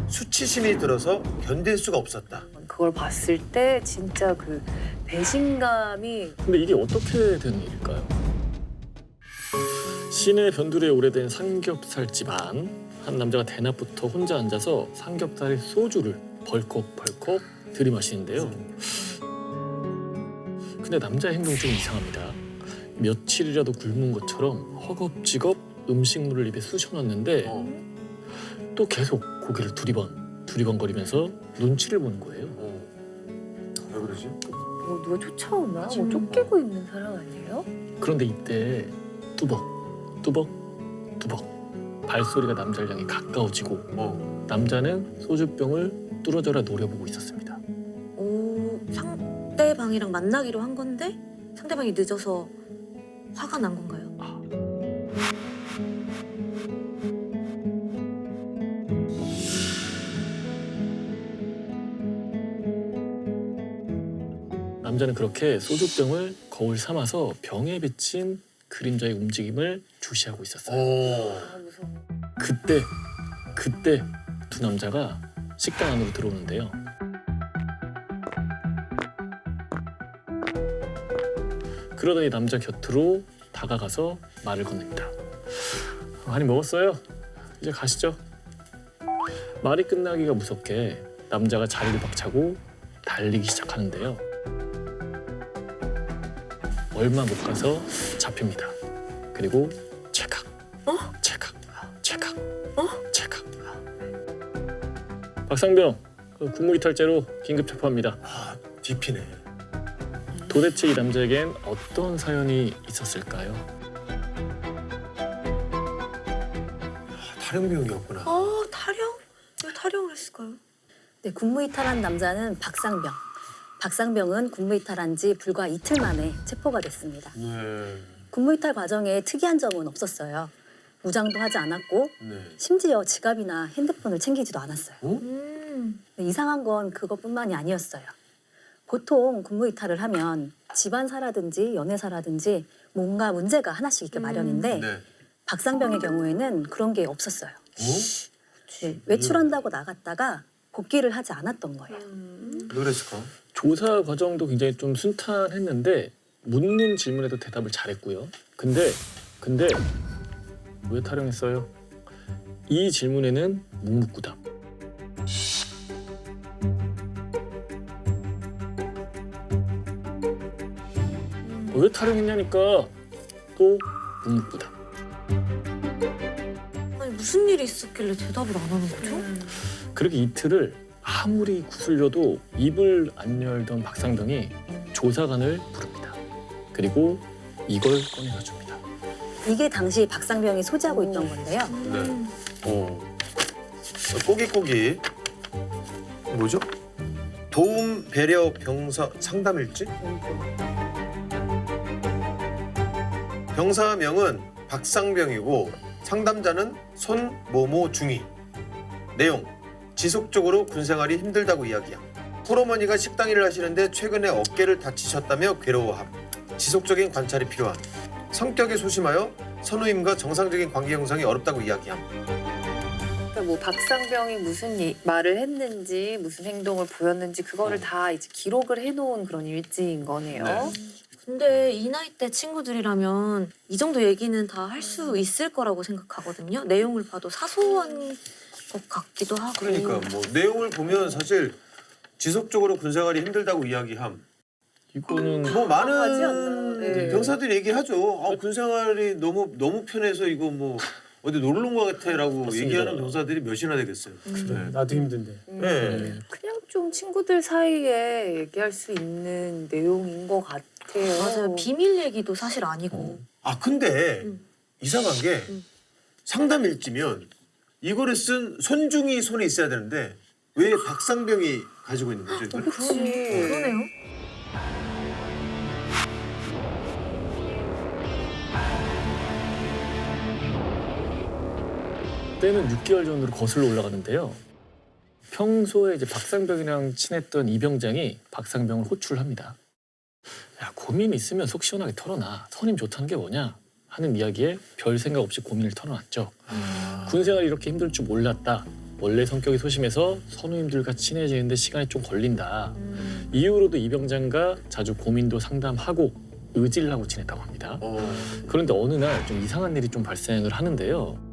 수치심이 들어서 견딜 수가 없었다. 그걸 봤을 때 진짜 그 배신감이 근데 이게 어떻게 된 일일까요? 시내 변두리에 오래된 삼겹살집 안 한 남자가 대낮부터 혼자 앉아서 삼겹살에 소주를 벌컥벌컥 들이마시는데요. 근데 남자의 행동이 좀 이상합니다. 며칠이라도 굶은 것처럼 허겁지겁 음식물을 입에 쑤셔넣는데 또 계속 고개를 두리번거리면서 눈치를 보는 거예요. 왜 그러지? 뭐 누가 쫓아오나? 뭐 쫓기고 있는 사람 아니에요? 그런데 이때 뚜벅 발소리가 남자를 향해 가까워지고 남자는 소주병을 뚫어져라 노려보고 있었습니다. 오, 상대방이랑 만나기로 한 건데 상대방이 늦어서 화가 난 건가요? 남자는 그렇게 소주병을 거울 삼아서 병에 비친 그림자의 움직임을 주시하고 있었어요. 아, 무서워. 그때 두 남자가 식당 안으로 들어오는데요. 그러더니 남자 곁으로 다가가서 말을 건넵니다. 많이 먹었어요? 이제 가시죠. 말이 끝나기가 무섭게 남자가 자리를 박차고 달리기 시작하는데요. 얼마 못 가서 잡힙니다. 그리고 찰칵, 찰칵, 찰칵, 찰칵. 박상병, 국무이탈죄로 긴급 체포합니다. 아, 뒤피네. 도대체 이 남자에겐 어떤 사연이 있었을까요? 탈영병이었구나. 타령? 왜 타령을 했을까요? 네, 군무이탈한 남자는 박상병. 박상병은 군무이탈한 지 불과 이틀 만에 체포가 됐습니다. 네. 군무이탈 과정에 특이한 점은 없었어요. 무장도 하지 않았고 네. 심지어 지갑이나 핸드폰을 챙기지도 않았어요. 근데 이상한 건 그것뿐만이 아니었어요. 보통 군무이탈을 하면 집안사라든지 연애사라든지 뭔가 문제가 하나씩 있게 마련인데 네. 박상병의 경우에는 그런 게 없었어요. 어? 네, 외출한다고 나갔다가 복귀를 하지 않았던 거예요. 왜 그랬을까? 조사 과정도 굉장히 좀 순탄했는데 묻는 질문에도 대답을 잘했고요. 근데 왜 탈영했어요? 이 질문에는 묵묵부답. 왜 탈영했냐니까 또 묵묵부답. 아니 무슨 일이 있었길래 대답을 안 하는 거죠? 그렇게 이틀을 아무리 구슬려도 입을 안 열던 박상병이 조사관을 부릅니다. 그리고 이걸 꺼내가 줍니다. 이게 당시 박상병이 소지하고 있던 건데요. 네. 꼬기꼬기. 뭐죠? 도움 배려 병사 상담일지? 병사명은 박상병이고 상담자는 손모모 중위. 내용: 지속적으로 군생활이 힘들다고 이야기함. 홀어머니가 식당 일을 하시는데 최근에 어깨를 다치셨다며 괴로워함. 지속적인 관찰이 필요함. 성격에 소심하여 선우임과 정상적인 관계 형성이 어렵다고 이야기함. 그러니까 뭐 박상병이 무슨 말을 했는지 무슨 행동을 보였는지 그거를 다 이제 기록을 해놓은 그런 일지인 거네요. 네. 근데 이 나이 때 친구들이라면 이 정도 얘기는 다 할 수 있을 거라고 생각하거든요. 내용을 봐도 사소한 것 같기도 하고. 그러니까 뭐 내용을 보면 사실 지속적으로 군생활이 힘들다고 이야기함. 이거는 뭐 하지 않나? 많은 네. 병사들이 얘기하죠. 군생활이 너무 편해서 이거 뭐 어디 놀러 온 것 같아라고 맞습니다. 얘기하는 병사들이 몇이나 되겠어요. 네. 나도 힘든데. 네. 그냥 좀 친구들 사이에 얘기할 수 있는 내용인 것 같아요. 맞아요. 비밀 얘기도 사실 아니고. 아 근데 이상한 게 상담 일지면 이거를 쓴 손중이 손에 있어야 되는데 왜 박상병이 가지고 있는 거죠? 이걸? 그치. 그러네요. 때는 6개월 전으로 거슬러 올라가는데요. 평소에 이제 박상병이랑 친했던 이병장이 박상병을 호출합니다. 야, 고민 있으면 속 시원하게 털어놔. 선임 좋다는 게 뭐냐? 하는 이야기에 별 생각 없이 고민을 털어놨죠. 군생활이 이렇게 힘들 줄 몰랐다. 원래 성격이 소심해서 선우님들과 친해지는데 시간이 좀 걸린다. 이후로도 이병장과 자주 고민도 상담하고 의지를 하고 지냈다고 합니다. 그런데 어느 날 좀 이상한 일이 좀 발생을 하는데요.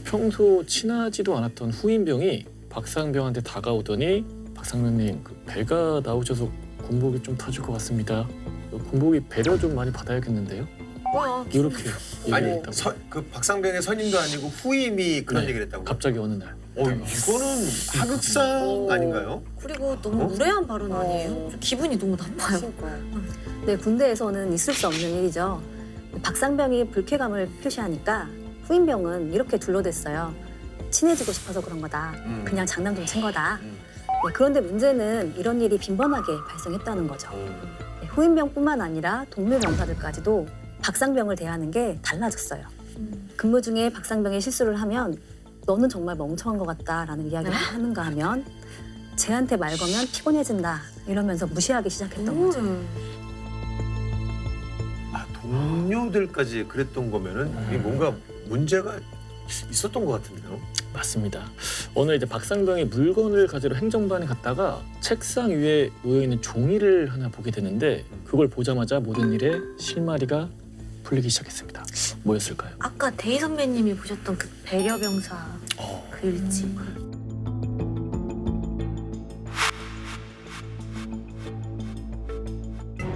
평소 친하지도 않았던 후임병이 박상병한테 다가오더니 박상병님 그 배가 나오셔서 군복이 좀 터질 것 같습니다. 군복이 배려 좀 많이 받아야겠는데요. 뭐야? 이렇게 아니 얘기했다고. 그 박상병의 선임도 아니고 후임이 그런 네, 얘기를 했다고. 갑자기 어느 날. 이거는 하극상 아닌가요? 그리고 너무 무례한 발언 아니에요? 좀 기분이 너무 나빠요. 네, 군대에서는 있을 수 없는 일이죠. 박상병이 불쾌감을 표시하니까 후임병은 이렇게 둘러댔어요. 친해지고 싶어서 그런 거다. 그냥 장난좀 친 거다. 네, 그런데 문제는 이런 일이 빈번하게 발생했다는 거죠. 네, 후임병뿐만 아니라 동료 병사들까지도 박상병을 대하는 게 달라졌어요. 근무 중에 박상병이 실수를 하면 너는 정말 멍청한 것 같다라는 이야기를 하는가 하면 쟤한테 말 거면 피곤해진다 이러면서 무시하기 시작했던 거죠. 아 동료들까지 그랬던 거면은 이게 뭔가 문제가 있었던 것 같은데요. 맞습니다. 어느 이제 박상병이 물건을 가지러 행정반에 갔다가 책상 위에 놓여 있는 종이를 하나 보게 되는데 그걸 보자마자 모든 일에 실마리가 풀리기 시작했습니다. 뭐였을까요? 아까 데이 선배님이 보셨던 그 배려병사 그 일지.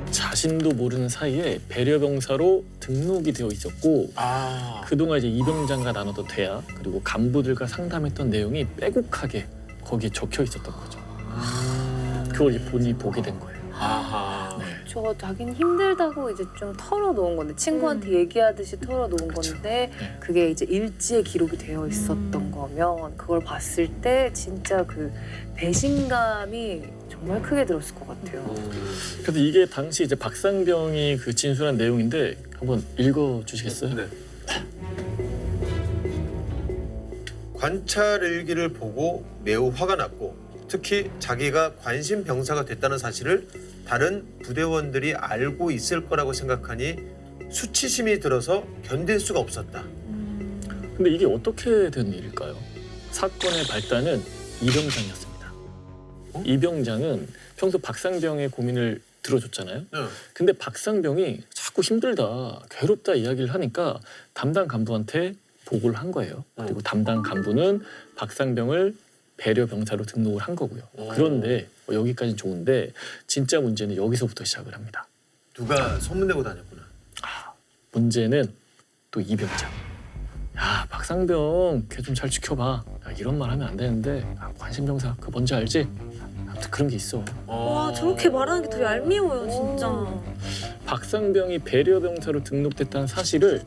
자신도 모르는 사이에 배려병사로 등록이 되어 있었고 그동안 이제 이병장과 나눴던 대화 그리고 간부들과 상담했던 내용이 빼곡하게 거기에 적혀 있었던 거죠. 그걸 이제 본인이 보게 된 거예요. 아하. 저 자기는 힘들다고 이제 좀 털어놓은 건데 친구한테 얘기하듯이 털어놓은 건데 네. 그게 이제 일지에 기록이 되어 있었던 거면 그걸 봤을 때 진짜 그 배신감이 정말 크게 들었을 것 같아요. 그래서 이게 당시 이제 박상병이 그 진술한 내용인데 한번 읽어 주시겠어요? 네. 관찰 일기를 보고 매우 화가 났고 특히 자기가 관심 병사가 됐다는 사실을 다른 부대원들이 알고 있을 거라고 생각하니 수치심이 들어서 견딜 수가 없었다. 근데 이게 어떻게 된 일일까요? 사건의 발단은 이병장이었습니다. 이병장은 평소 박상병의 고민을 들어줬잖아요. 근데 박상병이 자꾸 힘들다, 괴롭다 이야기를 하니까 담당 간부한테 보고를 한 거예요. 그리고 담당 간부는 박상병을 배려 병사로 등록을 한 거고요. 그런데 여기까지는 좋은데 진짜 문제는 여기서부터 시작을 합니다. 누가 소문내고 다녔구나. 문제는 또 이병장. 야 박상병 걔 좀 잘 지켜봐. 야, 이런 말 하면 안 되는데 관심병사 그거 뭔지 알지? 아무튼 그런 게 있어. 와 저렇게 말하는 게 더 얄미워요 진짜. 박상병이 배려병사로 등록됐다는 사실을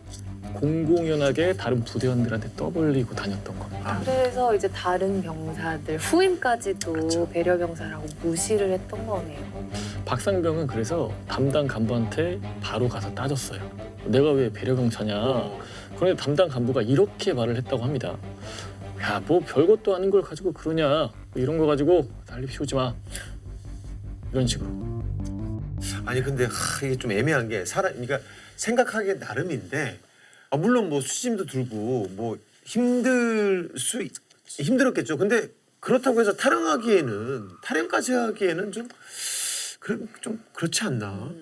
공공연하게 다른 부대원들한테 떠벌리고 다녔던 겁니다. 그래서 이제 다른 병사들 후임까지도 배려 병사라고 무시를 했던 거네요. 박상병은 그래서 담당 간부한테 바로 가서 따졌어요. 내가 왜 배려병사냐. 그런데 담당 간부가 이렇게 말을 했다고 합니다. 야, 뭐 별것도 아닌 걸 가지고 그러냐. 뭐 이런 거 가지고 난리 피우지 마. 이런 식으로. 아니 근데 이게 좀 애매한 게 그러니까 생각하기에 나름인데 물론 뭐 수심도 들고 뭐 힘들었겠죠. 근데 그렇다고 해서 탈영까지 하기에는 좀 그렇지 않나.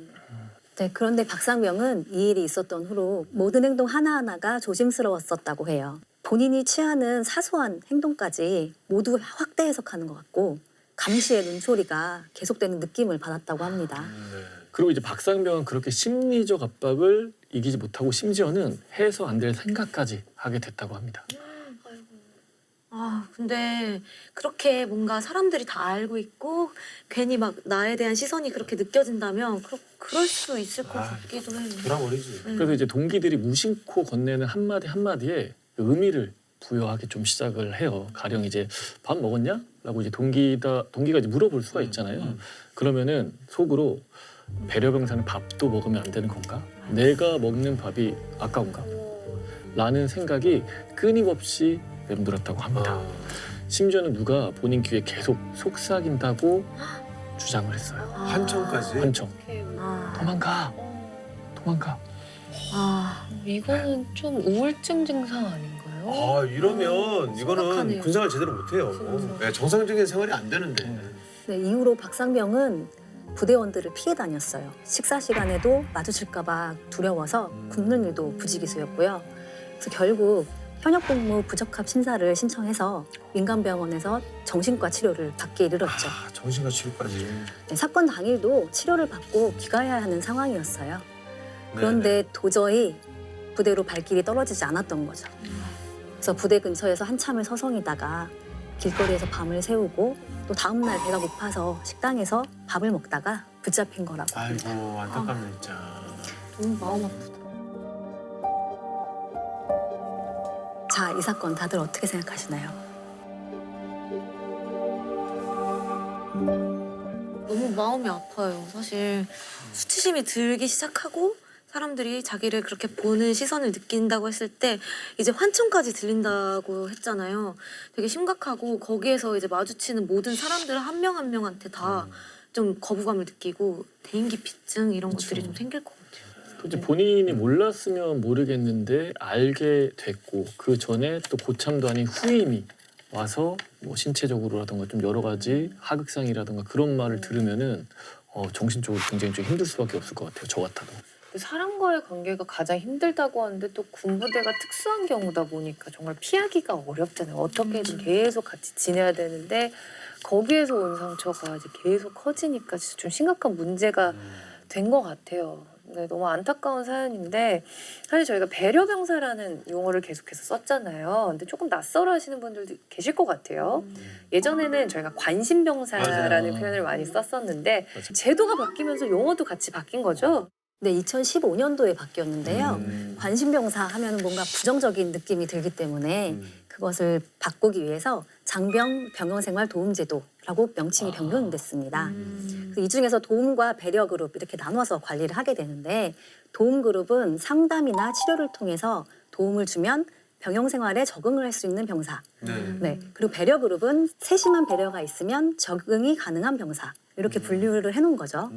네, 그런데 박상병은 이 일이 있었던 후로 모든 행동 하나하나가 조심스러웠었다고 해요. 본인이 취하는 사소한 행동까지 모두 확대 해석하는 것 같고 감시의 눈초리가 계속되는 느낌을 받았다고 합니다. 그리고 이제 박상병은 그렇게 심리적 압박을 이기지 못하고 심지어는 해서 안 될 생각까지 하게 됐다고 합니다. 아, 근데 그렇게 뭔가 사람들이 다 알고 있고 괜히 막 나에 대한 시선이 그렇게 느껴진다면 그럴 수 있을 것 같기도 해요. 돌아버리지. 그래서 이제 동기들이 무심코 건네는 한마디 한마디에 의미를 부여하기 좀 시작을 해요. 가령 이제 밥 먹었냐? 라고 이제 동기가 이제 물어볼 수가 있잖아요. 그러면은 속으로 배려병사는 밥도 먹으면 안 되는 건가? 내가 먹는 밥이 아까운가? 라는 생각이 끊임없이 맴돌았다고 합니다. 심지어는 누가 본인 귀에 계속 속삭인다고 주장을 했어요. 한청까지. 한청. 아, 도망가. 도망가. 아, 이거는 좀 우울증 증상 아닌가요? 아 이러면 이거는 심각하네요. 군생활 제대로 못해요. 네, 정상적인 생활이 안 되는데. 네, 이후로 박상병은 부대원들을 피해 다녔어요. 식사 시간에도 마주칠까봐 두려워서 굶는 일도 부지기수였고요. 그래서 결국 현역복무 부적합 신사를 신청해서 민간병원에서 정신과 치료를 받게 이르렀죠. 아, 정신과 치료까지. 네, 사건 당일도 치료를 받고 귀가해야 하는 상황이었어요. 그런데 도저히 부대로 발길이 떨어지지 않았던 거죠. 그래서 부대 근처에서 한참을 서성이다가 길거리에서 밤을 새우고 또 다음날 배가 고파서 식당에서 밥을 먹다가 붙잡힌 거라고. 아이고 안타깝네 진짜. 너무 마음 아프다. 자, 이 사건 다들 어떻게 생각하시나요? 너무 마음이 아파요. 사실 수치심이 들기 시작하고 사람들이 자기를 그렇게 보는 시선을 느낀다고 했을 때 이제 환청까지 들린다고 했잖아요. 되게 심각하고 거기에서 이제 마주치는 모든 사람들 한 명 한 명한테 다 좀 거부감을 느끼고 대인기피증 이런 것들이 좀 생길 것 같아요. 또 이제 본인이 몰랐으면 모르겠는데 알게 됐고 그 전에 또 고참도 아닌 후임이 와서 뭐 신체적으로라든가 좀 여러 가지 하극상이라든가 그런 말을 들으면은 정신적으로 굉장히 좀 힘들 수밖에 없을 것 같아요. 저 같아도. 사람과의 관계가 가장 힘들다고 하는데 또 군부대가 특수한 경우다 보니까 정말 피하기가 어렵잖아요. 어떻게든 계속 같이 지내야 되는데 거기에서 온 상처가 이제 계속 커지니까 진짜 좀 심각한 문제가 된 것 같아요. 네, 너무 안타까운 사연인데 사실 저희가 배려병사라는 용어를 계속해서 썼잖아요. 근데 조금 낯설어 하시는 분들도 계실 것 같아요. 예전에는 저희가 관심병사라는 맞아요. 표현을 많이 썼었는데 맞아. 제도가 바뀌면서 용어도 같이 바뀐 거죠. 네, 2015년도에 바뀌었는데요. 관심병사 하면 뭔가 부정적인 느낌이 들기 때문에 그것을 바꾸기 위해서 장병 병영생활 도움제도라고 명칭이 변경됐습니다. 그래서 이 중에서 도움과 배려 그룹 이렇게 나눠서 관리를 하게 되는데 도움 그룹은 상담이나 치료를 통해서 도움을 주면 병영생활에 적응을 할 수 있는 병사. 네. 그리고 배려 그룹은 세심한 배려가 있으면 적응이 가능한 병사. 이렇게 분류를 해놓은 거죠.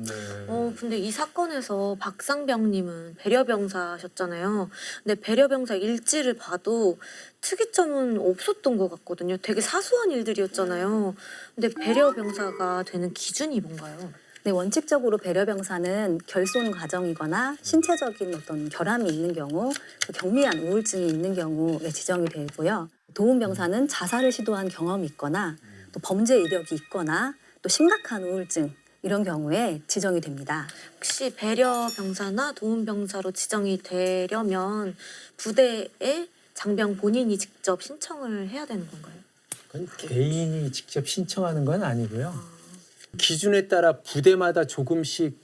근데 이 사건에서 박상병님은 배려병사셨잖아요. 근데 배려병사 일지를 봐도 특이점은 없었던 것 같거든요. 되게 사소한 일들이었잖아요. 근데 배려병사가 되는 기준이 뭔가요? 네, 원칙적으로 배려병사는 결손 과정이거나 신체적인 어떤 결함이 있는 경우, 또 경미한 우울증이 있는 경우에 지정이 되고요. 도움병사는 자살을 시도한 경험이 있거나 또 범죄 이력이 있거나 또 심각한 우울증 이런 경우에 지정이 됩니다. 혹시 배려병사나 도움병사로 지정이 되려면 부대에 장병 본인이 직접 신청을 해야 되는 건가요? 그건 개인이 직접 신청하는 건 아니고요. 기준에 따라 부대마다 조금씩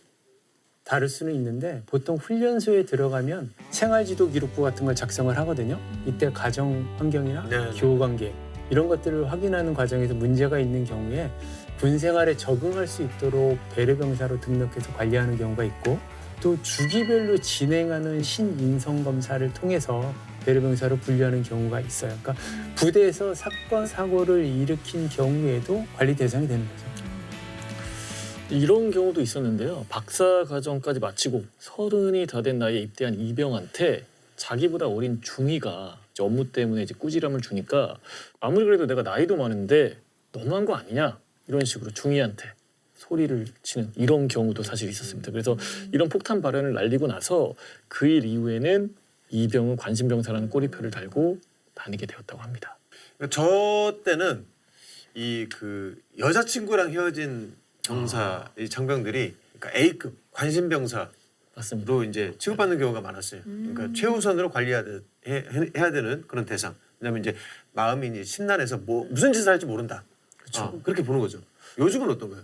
다를 수는 있는데 보통 훈련소에 들어가면 생활지도 기록부 같은 걸 작성을 하거든요. 이때 가정 환경이나 교우 관계 이런 것들을 확인하는 과정에서 문제가 있는 경우에 군 생활에 적응할 수 있도록 배려병사로 등록해서 관리하는 경우가 있고 또 주기별로 진행하는 신인성 검사를 통해서 배려병사로 분류하는 경우가 있어요. 그러니까 부대에서 사건 사고를 일으킨 경우에도 관리 대상이 되는 거죠. 이런 경우도 있었는데요. 박사 과정까지 마치고 30이 다 된 나이에 입대한 이병한테 자기보다 어린 중위가 이제 업무 때문에 이제 꾸지람을 주니까 아무리 그래도 내가 나이도 많은데 너무한 거 아니냐 이런 식으로 중위한테 소리를 치는 이런 경우도 사실 있었습니다. 그래서 이런 폭탄 발언을 날리고 나서 그 일 이후에는 이병은 관심병사라는 꼬리표를 달고 다니게 되었다고 합니다. 저 때는 이 그 여자친구랑 헤어진 병사 이 장병들이 그러니까 A급 관심병사 맞습니다. 이제 취급받는 경우가 많았어요. 그러니까 최우선으로 관리해야 되는 그런 대상. 왜냐하면 이제 마음이 이제 심란해서 무슨 짓을 할지 모른다. 그렇게 보는 거죠. 요즘은 어떤가요?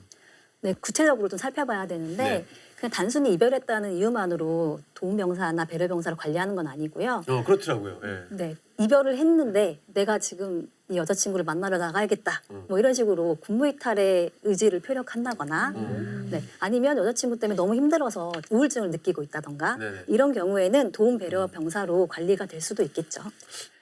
네, 구체적으로 좀 살펴봐야 되는데 네. 그냥 단순히 이별했다는 이유만으로 도움병사나 배려병사를 관리하는 건 아니고요. 그렇더라고요. 예. 네, 이별을 했는데 내가 지금 이 여자친구를 만나러 나가야겠다. 뭐 이런 식으로 군무이탈의 의지를 표력한다거나 네, 아니면 여자친구 때문에 너무 힘들어서 우울증을 느끼고 있다던가 네네. 이런 경우에는 도움 배려 병사로 관리가 될 수도 있겠죠.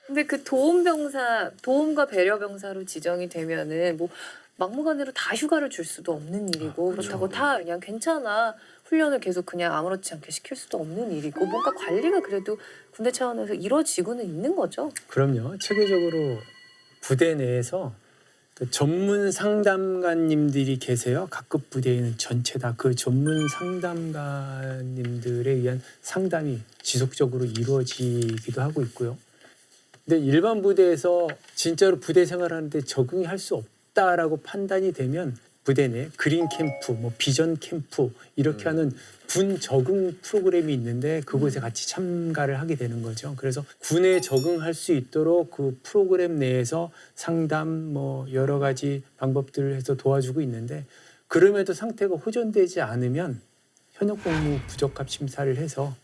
근데 그 도움과 배려 병사로 지정이 되면은 뭐 막무가내로 다 휴가를 줄 수도 없는 일이고 그렇다고 다 그냥 괜찮아 훈련을 계속 그냥 아무렇지 않게 시킬 수도 없는 일이고 뭔가 관리가 그래도 군대 차원에서 이루어지고는 있는 거죠. 그럼요. 체계적으로 부대 내에서 그 전문 상담가님들이 계세요. 각급 부대에는 전체 다 그 전문 상담가님들에 의한 상담이 지속적으로 이루어지기도 하고 있고요. 근데 일반 부대에서 진짜로 부대 생활하는데 적응이 할 수 없다라고 판단이 되면 부대 내 그린 캠프, 뭐 비전 캠프 이렇게 하는 군 적응 프로그램이 있는데 그곳에 같이 참가를 하게 되는 거죠. 그래서 군에 적응할 수 있도록 그 프로그램 내에서 상담 뭐 여러 가지 방법들을 해서 도와주고 있는데 그럼에도 상태가 호전되지 않으면 현역 복무 부적합 심사를 해서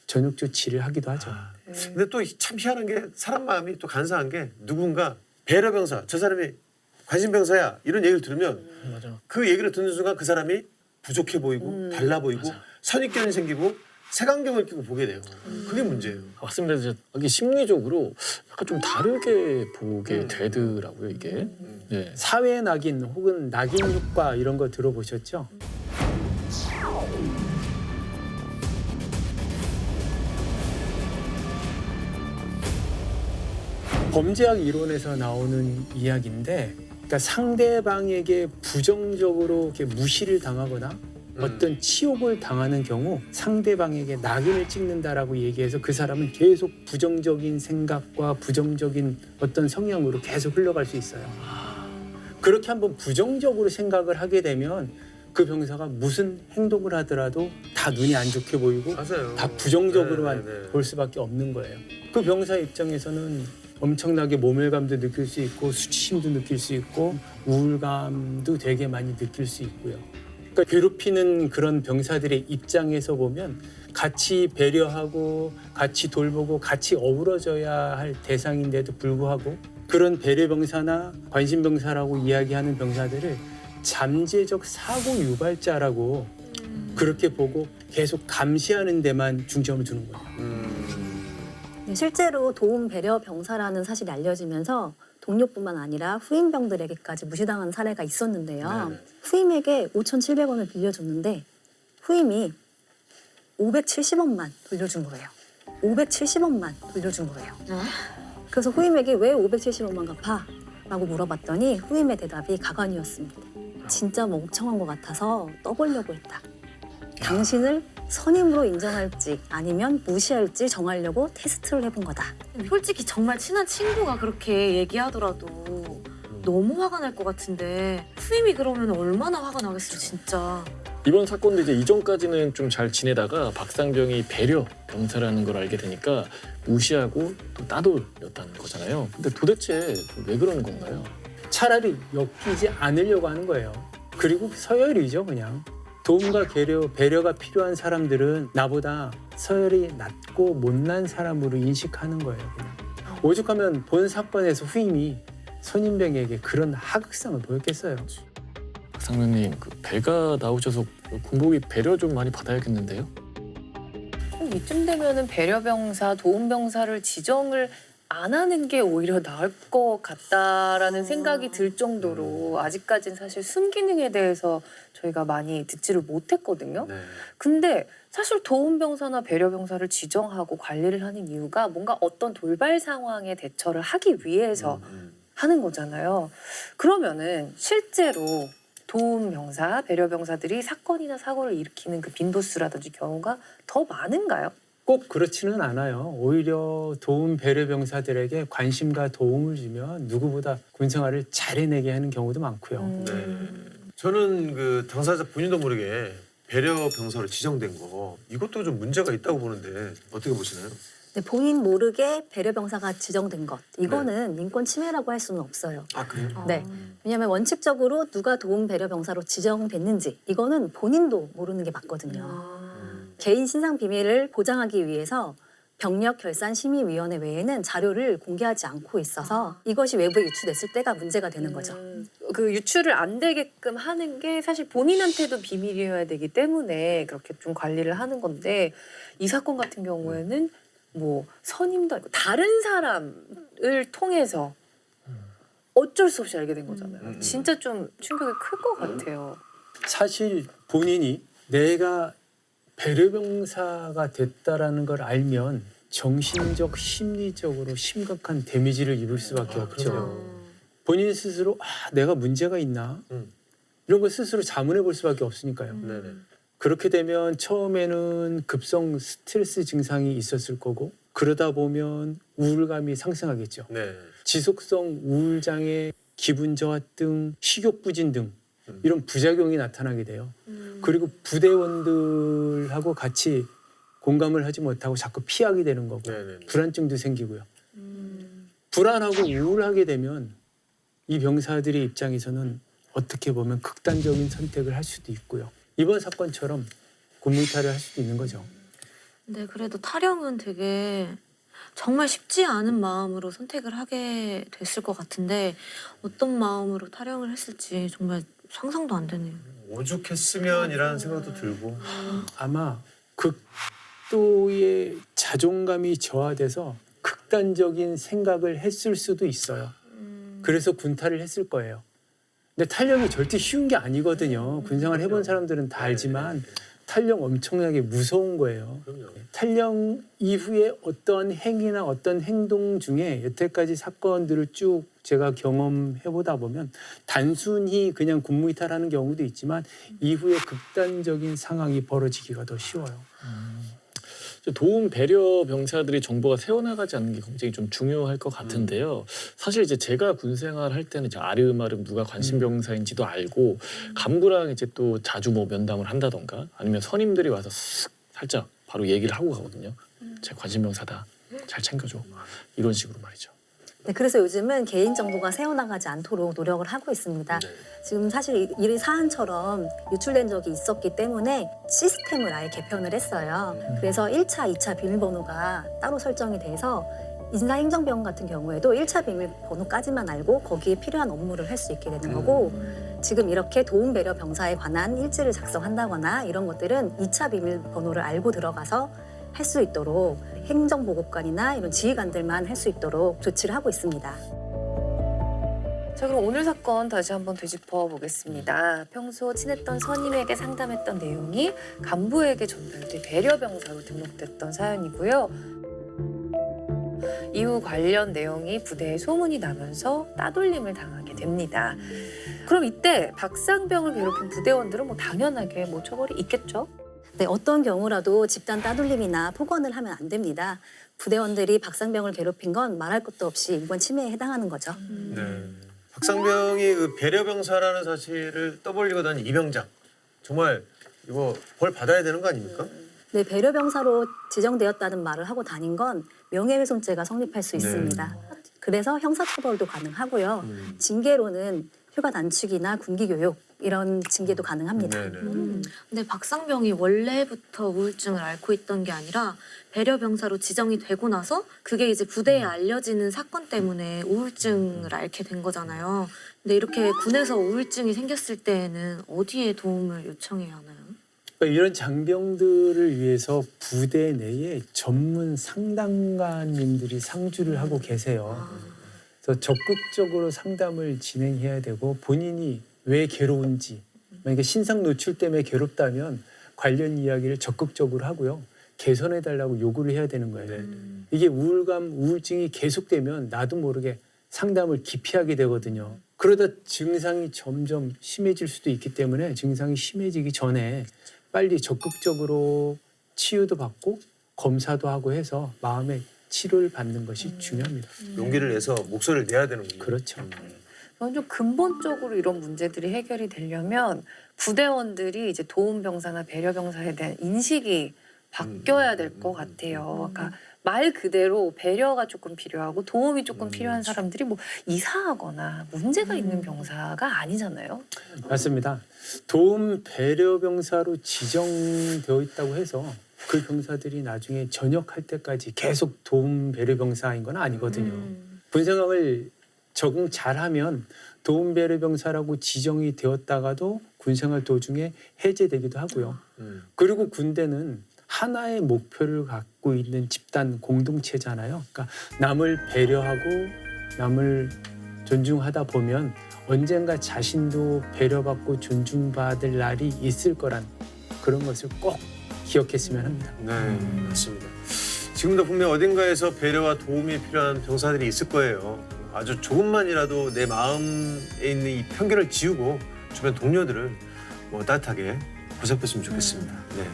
전역 조치를 하기도 하죠. 근데 또 참 희한한 게 사람 마음이 또 간사한 게 누군가 배려병사 저 사람이 관심병사야 이런 얘기를 들으면 맞아. 그 얘기를 듣는 순간 그 사람이 부족해 보이고 달라 보이고 선입견이 생기고 색안경을 끼고 보게 돼요. 그게 문제예요. 맞습니다. 이제 이게 심리적으로 약간 좀 다르게 보게 되더라고요 이게. 네. 사회 낙인 혹은 낙인 효과 이런 거 들어보셨죠? 범죄학 이론에서 나오는 이야기인데, 그러니까 상대방에게 부정적으로 이렇게 무시를 당하거나 어떤 치욕을 당하는 경우 상대방에게 낙인을 찍는다라고 얘기해서 그 사람은 계속 부정적인 생각과 부정적인 어떤 성향으로 계속 흘러갈 수 있어요. 그렇게 한번 부정적으로 생각을 하게 되면 그 병사가 무슨 행동을 하더라도 다 눈이 안 좋게 보이고 맞아요. 다 부정적으로만 네. 볼 수밖에 없는 거예요. 그 병사 입장에서는 엄청나게 모멸감도 느낄 수 있고 수치심도 느낄 수 있고 우울감도 되게 많이 느낄 수 있고요. 그러니까 괴롭히는 그런 병사들의 입장에서 보면 같이 배려하고 같이 돌보고 같이 어우러져야 할 대상인데도 불구하고 그런 배려병사나 관심병사라고 이야기하는 병사들을 잠재적 사고 유발자라고 그렇게 보고 계속 감시하는 데만 중점을 두는 거예요. 네, 실제로 도움 배려 병사라는 사실이 알려지면서 동료뿐만 아니라 후임병들에게까지 무시당한 사례가 있었는데요. 네네. 후임에게 5,700원을 빌려줬는데 후임이 570원만 돌려준 거예요. 570원만 돌려준 거예요. 그래서 후임에게 왜 570원만 갚아? 라고 물어봤더니 후임의 대답이 가관이었습니다. 진짜 멍청한 것 같아서 떠보려고 했다. 당신을 선임으로 인정할지 아니면 무시할지 정하려고 테스트를 해본 거다. 솔직히 정말 친한 친구가 그렇게 얘기하더라도 너무 화가 날 것 같은데 후임이 그러면 얼마나 화가 나겠어요 진짜. 이번 사건도 이제 이전까지는 좀 잘 지내다가 박상병이 배려 병사라는 걸 알게 되니까 무시하고 또 따돌렸다는 거잖아요. 근데 도대체 왜 그러는 건가요? 차라리 엮이지 않으려고 하는 거예요. 그리고 서열이죠, 그냥. 도움과 배려가 필요한 사람들은 나보다 서열이 낮고 못난 사람으로 인식하는 거예요, 그냥. 오죽하면 본 사건에서 후임이 선임병에게 그런 하극상을 보였겠어요. 박상병님, 그 배가 나오셔서 군복이 배려 좀 많이 받아야겠는데요? 이쯤 되면은 배려병사, 도움병사를 지정을 안 하는 게 오히려 나을 것 같다라는 생각이 들 정도로 아직까지는 사실 순기능에 대해서 저희가 많이 듣지를 못했거든요. 네. 근데 사실 도움병사나 배려병사를 지정하고 관리를 하는 이유가 뭔가 어떤 돌발 상황에 대처를 하기 위해서 하는 거잖아요. 그러면은 실제로 도움병사, 배려병사들이 사건이나 사고를 일으키는 그 빈도수라든지 경우가 더 많은가요? 꼭 그렇지는 않아요. 오히려 도움 배려병사들에게 관심과 도움을 주면 누구보다 군생활을 잘 해내게 하는 경우도 많고요. 네. 저는 그 당사자 본인도 모르게 배려 병사로 지정된 거 이것도 좀 문제가 있다고 보는데 어떻게 보시나요? 네, 본인 모르게 배려병사가 지정된 것 이거는 인권 침해라고 할 수는 없어요. 아 그래요? 네, 왜냐하면 원칙적으로 누가 도움 배려병사로 지정됐는지 이거는 본인도 모르는 게 맞거든요. 개인 신상 비밀을 보장하기 위해서 병력 결산 심의위원회 외에는 자료를 공개하지 않고 있어서 이것이 외부에 유출됐을 때가 문제가 되는 거죠. 그 유출을 안 되게끔 하는 게 사실 본인한테도 비밀이어야 되기 때문에 그렇게 좀 관리를 하는 건데 이 사건 같은 경우에는 뭐 선임도 아니고 다른 사람을 통해서 어쩔 수 없이 알게 된 거잖아요. 진짜 좀 충격이 클 것 같아요. 사실 본인이 내가 배려병사가 됐다라는 걸 알면 정신적, 심리적으로 심각한 데미지를 입을 수밖에 없죠. 본인 스스로 내가 문제가 있나? 이런 걸 스스로 자문해 볼 수밖에 없으니까요. 네네. 그렇게 되면 처음에는 급성 스트레스 증상이 있었을 거고 그러다 보면 우울감이 상승하겠죠. 네. 지속성 우울장애, 기분 저하 등 식욕 부진 등 이런 부작용이 나타나게 돼요. 그리고 부대원들하고 같이 공감을 하지 못하고 자꾸 피하게 되는 거고 네네. 불안증도 생기고요. 불안하고 우울하게 되면 이 병사들의 입장에서는 어떻게 보면 극단적인 선택을 할 수도 있고요. 이번 사건처럼 군무이탈을 할 수도 있는 거죠. 근데 그래도 타령은 되게 정말 쉽지 않은 마음으로 선택을 하게 됐을 것 같은데 어떤 마음으로 타령을 했을지 정말 상상도 안 되네요. 오죽했으면이라는 생각도 들고. 아마 극도의 자존감이 저하돼서 극단적인 생각을 했을 수도 있어요. 그래서 군탈을 했을 거예요. 근데 탈령이 절대 쉬운 게 아니거든요. 군생활 해본 사람들은 다 알지만 탈령 엄청나게 무서운 거예요. 탈령 이후에 어떤 행위나 어떤 행동 중에 여태까지 사건들을 쭉 제가 경험해보다 보면 단순히 그냥 군무이탈하는 경우도 있지만 이후에 극단적인 상황이 벌어지기가 더 쉬워요. 도움 배려 병사들이 정보가 새어나가지 않는 게 굉장히 좀 중요할 것 같은데요. 사실 이제 제가 군 생활할 때는 이제 아름아름 누가 관심 병사인지도 알고 간부랑 이제 또 자주 뭐 면담을 한다던가 아니면 선임들이 와서 쓱 살짝 바로 얘기를 하고 가거든요. 제 관심 병사다. 잘 챙겨줘. 이런 식으로 말이죠. 네, 그래서 요즘은 개인정보가 새어나가지 않도록 노력을 하고 있습니다. 지금 사실 이 사안처럼 유출된 적이 있었기 때문에 시스템을 아예 개편을 했어요. 그래서 1차, 2차 비밀번호가 따로 설정이 돼서 인사행정병 같은 경우에도 1차 비밀번호까지만 알고 거기에 필요한 업무를 할 수 있게 되는 거고 지금 이렇게 도움 배려 병사에 관한 일지를 작성한다거나 이런 것들은 2차 비밀번호를 알고 들어가서 할 수 있도록 행정보고관이나 이런 지휘관들만 할 수 있도록 조치를 하고 있습니다. 자, 그럼 오늘 사건 다시 한번 되짚어 보겠습니다. 평소 친했던 선임에게 상담했던 내용이 간부에게 전달돼 배려병사로 등록됐던 사연이고요. 이후 관련 내용이 부대에 소문이 나면서 따돌림을 당하게 됩니다. 그럼 이때 박상병을 괴롭힌 부대원들은 뭐 당연하게 뭐 처벌이 있겠죠? 네, 어떤 경우라도 집단 따돌림이나 폭언을 하면 안 됩니다. 부대원들이 박상병을 괴롭힌 건 말할 것도 없이 인권 침해에 해당하는 거죠. 네. 박상병이 그 배려병사라는 사실을 떠벌리고 다닌 이병장 정말 이거 벌 받아야 되는 거 아닙니까? 네, 배려병사로 지정되었다는 말을 하고 다닌 건 명예훼손죄가 성립할 수 있습니다. 그래서 형사처벌도 가능하고요. 징계로는 휴가 단축이나 군기교육 이런 징계도 가능합니다. 근데 박상병이 원래부터 우울증을 앓고 있던 게 아니라 배려 병사로 지정이 되고 나서 그게 이제 부대에 알려지는 사건 때문에 우울증을 앓게 된 거잖아요. 근데 이렇게 군에서 우울증이 생겼을 때에는 어디에 도움을 요청해야 하나요? 그러니까 이런 장병들을 위해서 부대 내에 전문 상담가님들이 상주를 하고 계세요. 그래서 적극적으로 상담을 진행해야 되고 본인이 왜 괴로운지 만약에 신상 노출 때문에 괴롭다면 관련 이야기를 적극적으로 하고요. 개선해달라고 요구를 해야 되는 거예요. 이게 우울감, 우울증이 계속되면 나도 모르게 상담을 기피하게 되거든요. 그러다 증상이 점점 심해질 수도 있기 때문에 증상이 심해지기 전에 빨리 적극적으로 치유도 받고 검사도 하고 해서 마음의 치료를 받는 것이 중요합니다. 용기를 내서 목소리를 내야 되는군요. 그렇죠. 저는 좀 근본적으로 이런 문제들이 해결이 되려면 부대원들이 이제 도움병사나 배려병사에 대한 인식이 바뀌어야 될 것 같아요. 그러니까 말 그대로 배려가 조금 필요하고 도움이 조금 필요한 사람들이 뭐 이사하거나 문제가 있는 병사가 아니잖아요. 맞습니다. 도움 배려 병사로 지정되어 있다고 해서 그 병사들이 나중에 전역할 때까지 계속 도움 배려 병사인 건 아니거든요. 군 생활을 적응 잘하면 도움 배려 병사라고 지정이 되었다가도 군 생활 도중에 해제되기도 하고요. 그리고 군대는 하나의 목표를 갖고 있는 집단 공동체잖아요. 그러니까 남을 배려하고 남을 존중하다 보면 언젠가 자신도 배려받고 존중받을 날이 있을 거란 그런 것을 꼭 기억했으면 합니다. 네, 맞습니다. 지금도 분명 어딘가에서 배려와 도움이 필요한 병사들이 있을 거예요. 아주 조금만이라도 내 마음에 있는 이 편견을 지우고 주변 동료들을 뭐 따뜻하게 보살폈으면 좋겠습니다. 네.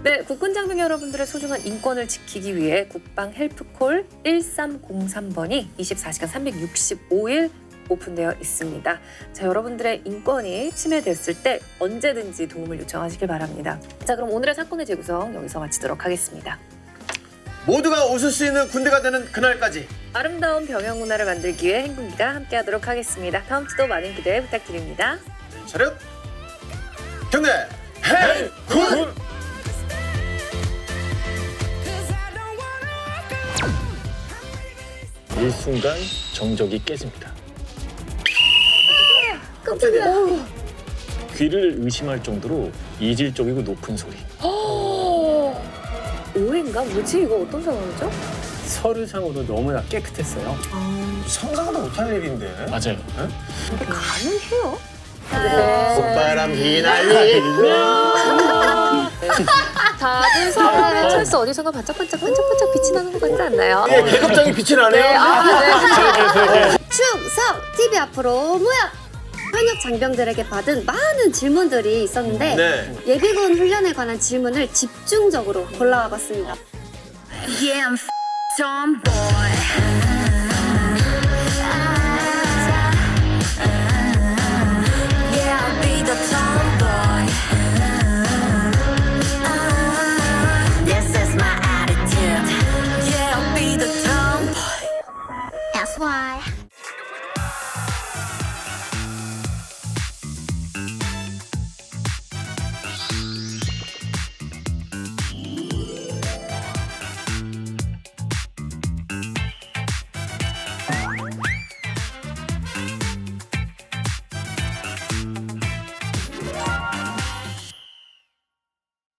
네, 국군 장병 여러분들의 소중한 인권을 지키기 위해 국방 헬프콜 1303번이 24시간 365일 오픈되어 있습니다. 자, 여러분들의 인권이 침해됐을 때 언제든지 도움을 요청하시길 바랍니다. 자, 그럼 오늘의 사건의 재구성 여기서 마치도록 하겠습니다. 모두가 웃을 수 있는 군대가 되는 그날까지 아름다운 병영 문화를 만들기 위해 행군기가 함께하도록 하겠습니다. 다음 주도 많은 기대 부탁드립니다. 차렷 경례 해군 일순간 정적이 깨집니다. 귀를 의심할 정도로 이질적이고 높은 소리. 오해인가? 뭐지? 이거 어떤 상황이죠? 서류상으로 너무나 깨끗했어요. 상상도 못할 일인데 맞아요. 이게 가능해요? 콧바람 휘날리며 다들 서로의 철수 어디선가 반짝반짝 빛이 나는 것 같지 않나요? 예, 계급장이 빛이 나네요. 네, 네. 충성 TV 앞으로 모여! 현역 장병들에게 받은 많은 질문들이 있었는데 네. 예비군 훈련에 관한 질문을 집중적으로 골라와 봤습니다. Yeah, I'm tomboy. Yeah, I'll be the tomboy. This is my attitude. Yeah, I'll be the tomboy. That's why